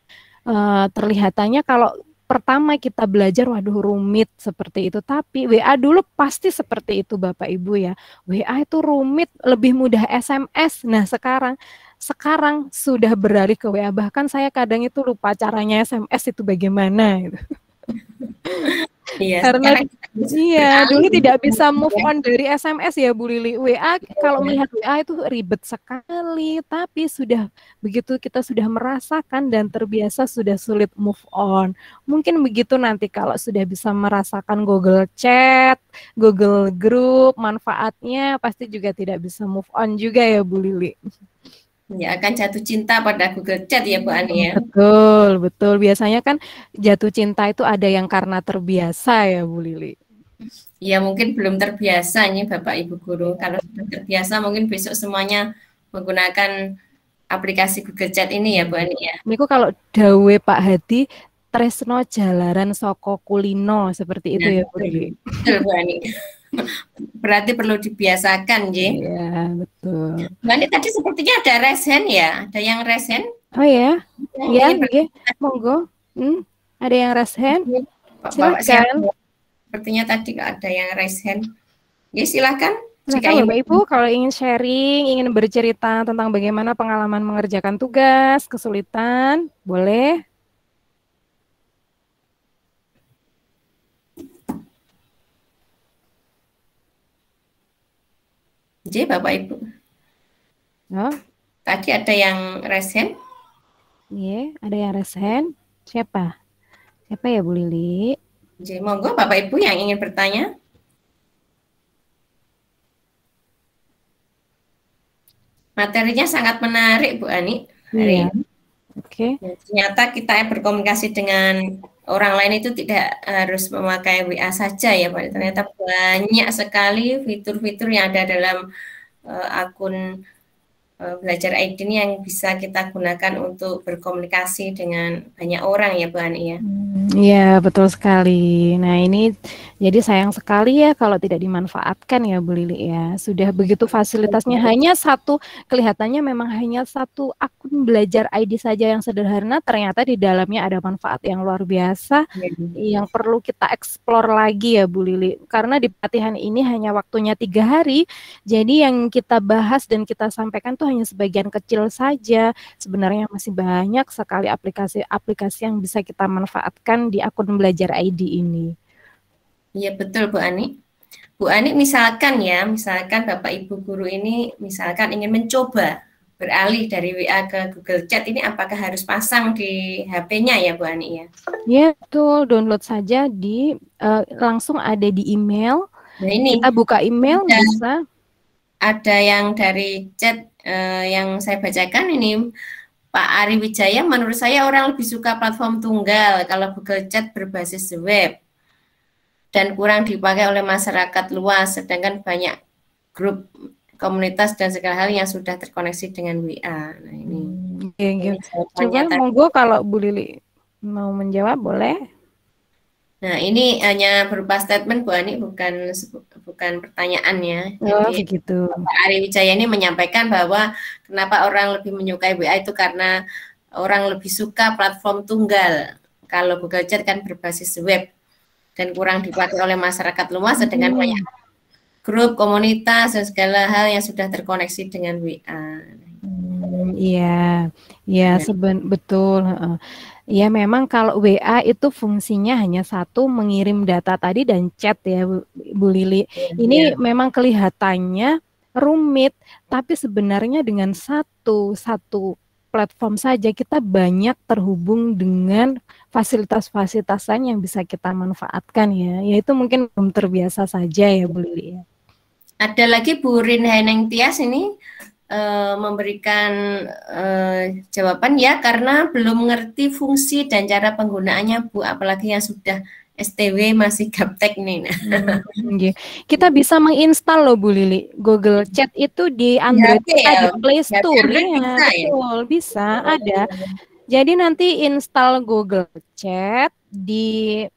terlihatannya kalau pertama kita belajar waduh rumit seperti itu, tapi WA dulu pasti seperti itu Bapak Ibu ya. WA itu rumit, lebih mudah SMS. Nah sekarang sudah beralih ke WA, bahkan saya kadang itu lupa caranya SMS itu bagaimana gitu. Iya, karena dulu tidak bisa move on dari SMS ya Bu Lili. WA kalau melihat WA itu ribet sekali, tapi sudah begitu kita sudah merasakan dan terbiasa sudah sulit move on. Mungkin begitu nanti kalau sudah bisa merasakan Google Chat, Google Group, manfaatnya pasti juga tidak bisa move on juga ya Bu Lili. Ya akan jatuh cinta pada Google Chat ya Bu Ani ya. Betul. Biasanya kan jatuh cinta itu ada yang karena terbiasa ya Bu Lili. Ya mungkin belum terbiasa nih Bapak Ibu Guru. Kalau sudah terbiasa mungkin besok semuanya menggunakan aplikasi Google Chat ini ya Bu Ani ya. Niku kalau dawe Pak Hadi tresno jalaran soko kulino seperti itu ya Bu Lili. Betul Bu Ani. Berarti perlu dibiasakan ya. Iya, betul. Mbak tadi sepertinya ada raise hand ya, ada yang raise hand. Oh ya, ya, monggo. Ada yang raise hand. Silakan. Sepertinya tadi ada yang raise hand. Ya silakan. Jika Bapak Ibu kalau ingin sharing, ingin bercerita tentang bagaimana pengalaman mengerjakan tugas, kesulitan, boleh. Jadi Bapak Ibu. Oh. Tadi ada yang raise hand. Iya, ada yang raise hand. Siapa? Siapa ya Bu Lili? Jadi monggo Bapak Ibu yang ingin bertanya. Materinya sangat menarik Bu Ani. Iya. Oke. Ternyata kita berkomunikasi dengan orang lain itu tidak harus memakai WA saja ya Pak. Ternyata banyak sekali fitur-fitur yang ada dalam akun belajar ID ini yang bisa kita gunakan untuk berkomunikasi dengan banyak orang ya Bu Ani ya. Iya betul sekali. Nah ini jadi sayang sekali ya kalau tidak dimanfaatkan ya Bu Lili ya. Sudah begitu fasilitasnya hanya satu, kelihatannya memang hanya satu akun belajar ID saja yang sederhana, ternyata di dalamnya ada manfaat yang luar biasa yang perlu kita eksplor lagi ya Bu Lili. Karena di pelatihan ini hanya waktunya 3 hari, jadi yang kita bahas dan kita sampaikan tuh hanya sebagian kecil saja. Sebenarnya masih banyak sekali aplikasi-aplikasi yang bisa kita manfaatkan di akun belajar ID ini. Iya betul Bu Ani. Bu Ani misalkan Bapak Ibu Guru ini misalkan ingin mencoba beralih dari WA ke Google Chat ini apakah harus pasang di HP-nya ya Bu Ani ya? Ya, betul. Download saja langsung ada di email. Nah ini kita buka email bisa. Ada yang dari chat yang saya bacakan ini, Pak Ari Wijaya, menurut saya orang lebih suka platform tunggal kalau Google Chat berbasis web dan kurang dipakai oleh masyarakat luas, sedangkan banyak grup komunitas dan segala hal yang sudah terkoneksi dengan WA. Nah ini. Coba monggo kalau Bu Lili mau menjawab boleh. Nah ini hanya berupa statement Bu Ani, bukan pertanyaan ya. Oh, jadi begitu. Pak Ari Wijaya ini menyampaikan bahwa kenapa orang lebih menyukai WA itu karena orang lebih suka platform tunggal. Kalau Google Chat kan berbasis web dan kurang dipakai oleh masyarakat luas, sedangkan banyak grup, komunitas, dan segala hal yang sudah terkoneksi dengan WA. Iya, betul. Ya memang kalau WA itu fungsinya hanya satu, mengirim data tadi dan chat ya Bu Lili. Ini memang kelihatannya rumit, tapi sebenarnya dengan satu platform saja kita banyak terhubung dengan fasilitas-fasilitas lain yang bisa kita manfaatkan ya. Yaitu mungkin belum terbiasa saja ya Bu Lili ya. Ada lagi Bu Rin Heneng Tias ini memberikan jawaban ya, karena belum mengerti fungsi dan cara penggunaannya Bu, apalagi yang sudah STW masih gaptek nih. Kita bisa menginstal loh Bu Lili, Google Chat itu di Android kita, di Play Store ya, betul, bisa ada. Jadi nanti install Google Chat di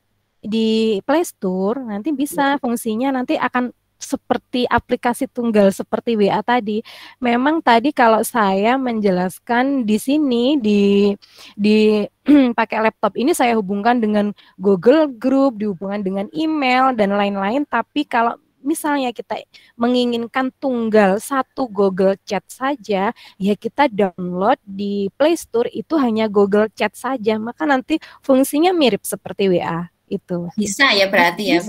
Play Store, nanti bisa fungsinya nanti akan seperti aplikasi tunggal seperti WA tadi. Memang tadi kalau saya menjelaskan di sini di pakai laptop ini saya hubungkan dengan Google Group, dihubungkan dengan email dan lain-lain, tapi kalau misalnya kita menginginkan tunggal satu Google Chat saja, ya kita download di Play Store itu hanya Google Chat saja, maka nanti fungsinya mirip seperti WA. Itu bisa ya berarti ya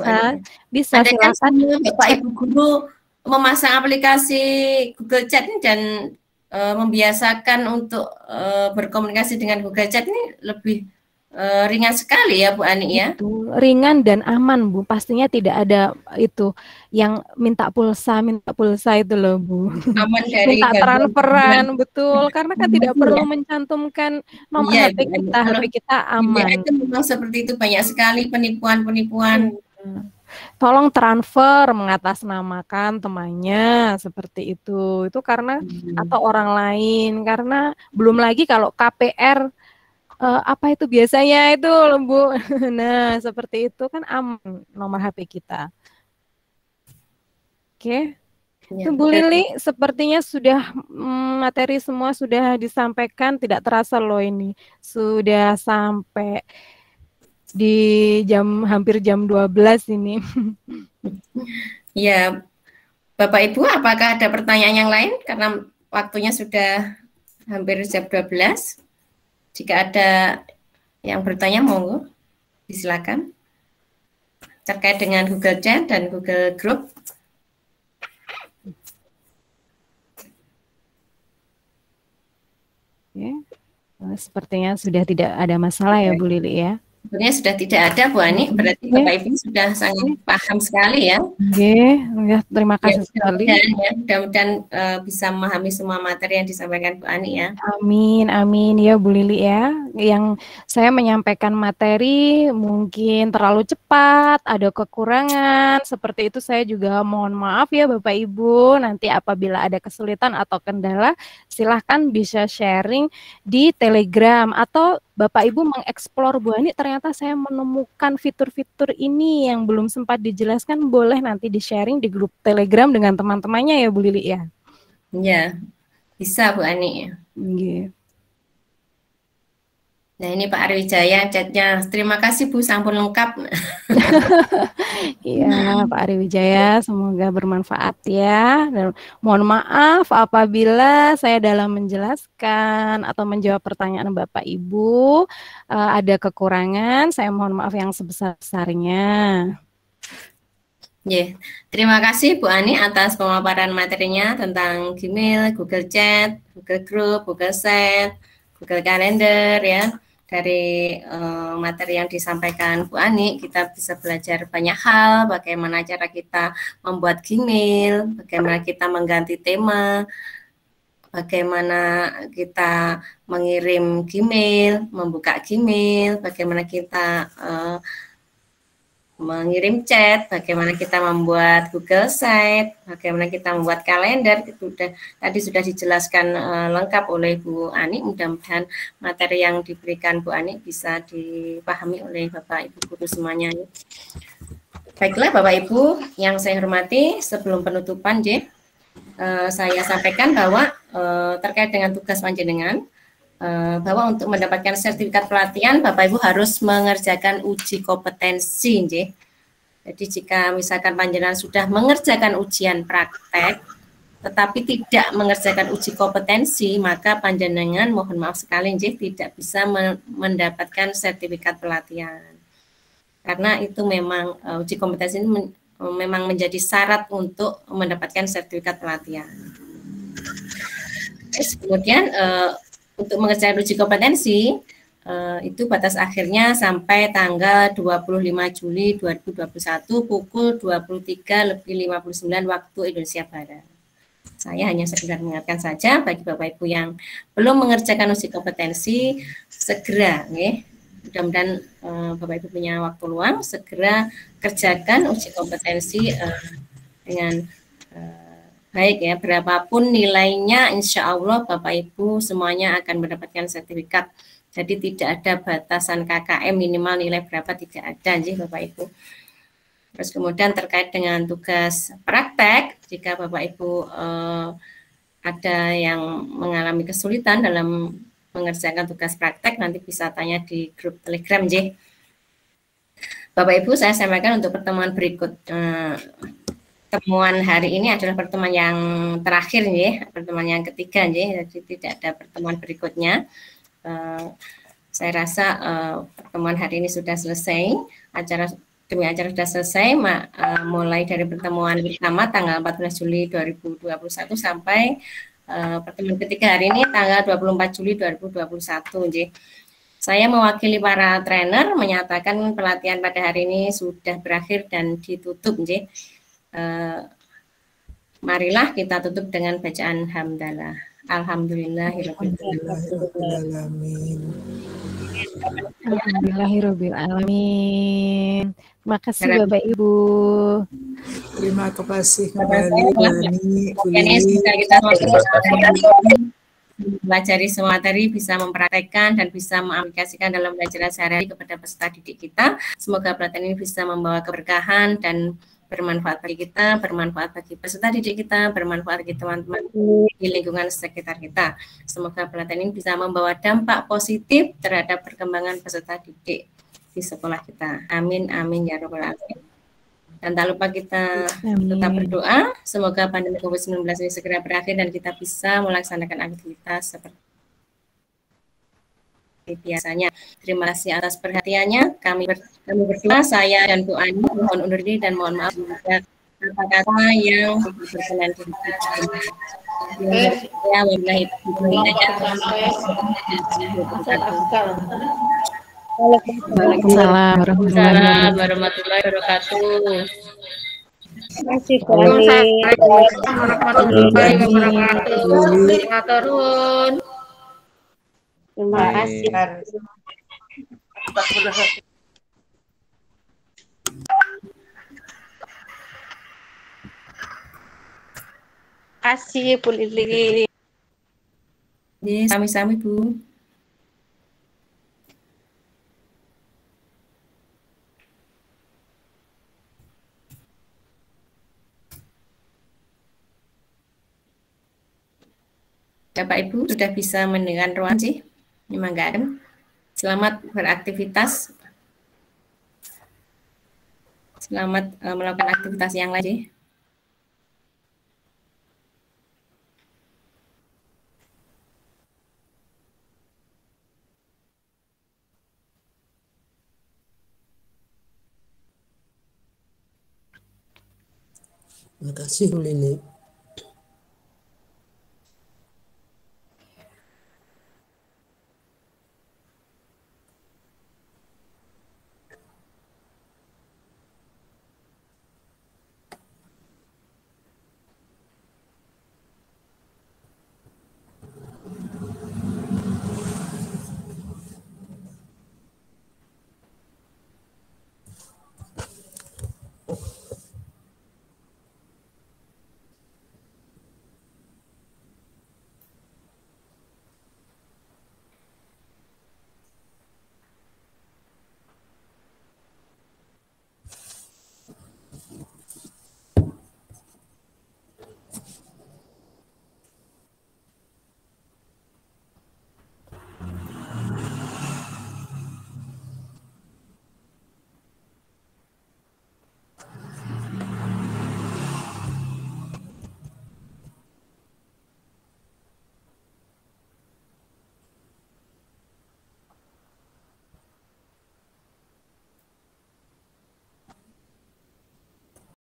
bisa silakan Bapak Ibu guru memasang aplikasi Google Chat ini dan membiasakan untuk berkomunikasi dengan Google Chat ini lebih ringan sekali ya Bu Ani ya. Itu ringan dan aman Bu, pastinya tidak ada itu yang minta pulsa itu loh Bu. Aman dari minta transferan, betul, karena kan tidak perlu mencantumkan nomor HP kita, HP kita aman. Itu memang seperti itu, banyak sekali penipuan. Tolong transfer mengatasnamakan temannya seperti itu karena atau orang lain, karena belum lagi kalau KPR apa itu biasanya itu Bu. Nah, seperti itu kan aman nomor HP kita. Oke. Ya, Bu Lili, sepertinya sudah materi semua sudah disampaikan, tidak terasa loh ini. Sudah sampai di hampir jam 12 ini. Ya, Bapak Ibu, apakah ada pertanyaan yang lain? Karena waktunya sudah hampir jam 12. Jika ada yang bertanya, monggo, silakan. Terkait dengan Google Chat dan Google Group. Oke. Sepertinya sudah tidak ada masalah ya Bu Lili ya. Sebenarnya sudah tidak ada Bu Ani, berarti Bapak Ibu sudah sangat paham sekali ya. Ya, terima kasih sekali. Mudah-mudahan bisa memahami semua materi yang disampaikan Bu Ani ya. Amin ya Bu Lili ya. Yang saya menyampaikan materi mungkin terlalu cepat, ada kekurangan, seperti itu saya juga mohon maaf ya Bapak Ibu. Nanti apabila ada kesulitan atau kendala, silahkan bisa sharing di Telegram atau Bapak Ibu mengeksplor Bu Ani, ternyata saya menemukan fitur-fitur ini yang belum sempat dijelaskan, boleh nanti di-sharing di grup Telegram dengan teman-temannya ya Bu Lili ya? Ya, bisa Bu Ani. Yeah. Nah ini Pak Ari Wijaya chatnya, terima kasih Bu, sampun lengkap. Iya Pak Ari Wijaya, semoga bermanfaat ya. Dan mohon maaf apabila saya dalam menjelaskan atau menjawab pertanyaan Bapak Ibu ada kekurangan, saya mohon maaf yang sebesar-besarnya. Yeah. Terima kasih Bu Ani atas pemaparan materinya tentang Gmail, Google Chat, Google Group, Google Sheet, Google Calendar ya. Dari materi yang disampaikan Bu Ani, kita bisa belajar banyak hal, bagaimana cara kita membuat Gmail, bagaimana kita mengganti tema, bagaimana kita mengirim Gmail, membuka Gmail, bagaimana kita mengirim chat, bagaimana kita membuat Google Sheet, bagaimana kita membuat kalender, itu tadi sudah dijelaskan lengkap oleh Bu Ani. Mudah-mudahan materi yang diberikan Bu Ani bisa dipahami oleh Bapak Ibu guru semuanya. Baiklah Bapak Ibu yang saya hormati, sebelum penutupan saya sampaikan bahwa terkait dengan tugas panjenengan, bahwa untuk mendapatkan sertifikat pelatihan Bapak Ibu harus mengerjakan uji kompetensi. Jadi jika misalkan panjenengan sudah mengerjakan ujian praktek tetapi tidak mengerjakan uji kompetensi, maka panjenengan mohon maaf sekali tidak bisa mendapatkan sertifikat pelatihan. Karena itu memang uji kompetensi ini memang menjadi syarat untuk mendapatkan sertifikat pelatihan. Kemudian untuk mengerjakan uji kompetensi itu batas akhirnya sampai tanggal 25 Juli 2021 pukul 23.59 waktu Indonesia Barat. Saya hanya sekedar mengingatkan saja bagi Bapak Ibu yang belum mengerjakan uji kompetensi, segera mudah-mudahan Bapak Ibu punya waktu luang, segera kerjakan uji kompetensi dengan baik ya, berapapun nilainya, insya Allah Bapak Ibu semuanya akan mendapatkan sertifikat. Jadi tidak ada batasan KKM minimal nilai berapa, tidak ada Bapak Ibu. Terus kemudian terkait dengan tugas praktek, jika Bapak Ibu ada yang mengalami kesulitan dalam mengerjakan tugas praktek, nanti bisa tanya di grup Telegram Bapak Ibu, saya sampaikan untuk pertemuan berikut. Pertemuan hari ini adalah pertemuan yang terakhir pertemuan yang ketiga jadi tidak ada pertemuan berikutnya. Saya rasa pertemuan hari ini sudah selesai, acara sudah selesai, mulai dari pertemuan pertama tanggal 14 Juli 2021 sampai pertemuan ketiga hari ini tanggal 24 Juli 2021 Saya mewakili para trainer menyatakan pelatihan pada hari ini sudah berakhir dan ditutup marilah kita tutup dengan bacaan hamdalah. Alhamdulillahirabbil alamin. Terima kasih Bapak Ibu. Terima kasih kembali ini bisa kita mempelajari semua materi, bisa mempraktekkan dan bisa mengaplikasikan dalam belajar sehari-hari kepada peserta didik kita. Semoga pelatihan ini bisa membawa keberkahan dan bermanfaat bagi kita, bermanfaat bagi peserta didik kita, bermanfaat bagi teman-teman di lingkungan sekitar kita. Semoga pelatihan ini bisa membawa dampak positif terhadap perkembangan peserta didik di sekolah kita. Amin, amin ya rabbal alamin. Dan tak lupa kita tetap berdoa, semoga pandemi COVID-19 ini segera berakhir dan kita bisa melaksanakan aktivitas seperti biasanya. Terima kasih atas perhatiannya. Kami berdua, saya dan Bu Ani, mohon undur diri dan mohon maaf jika kata-kata yang berkenan di ya, wabillahi Waalaikumsalam warahmatullahi wabarakatuh. Terima kasih Bu Ani. Warahmatullahi wabarakatuh. Turun. Terima kasih. Kasih Bu Lili. Sami-sami Bu. Bapak Ibu sudah bisa mendengar ruang Nyemanggaken. Selamat beraktivitas. Selamat melakukan aktivitas yang lain. Terima kasih, Ulini.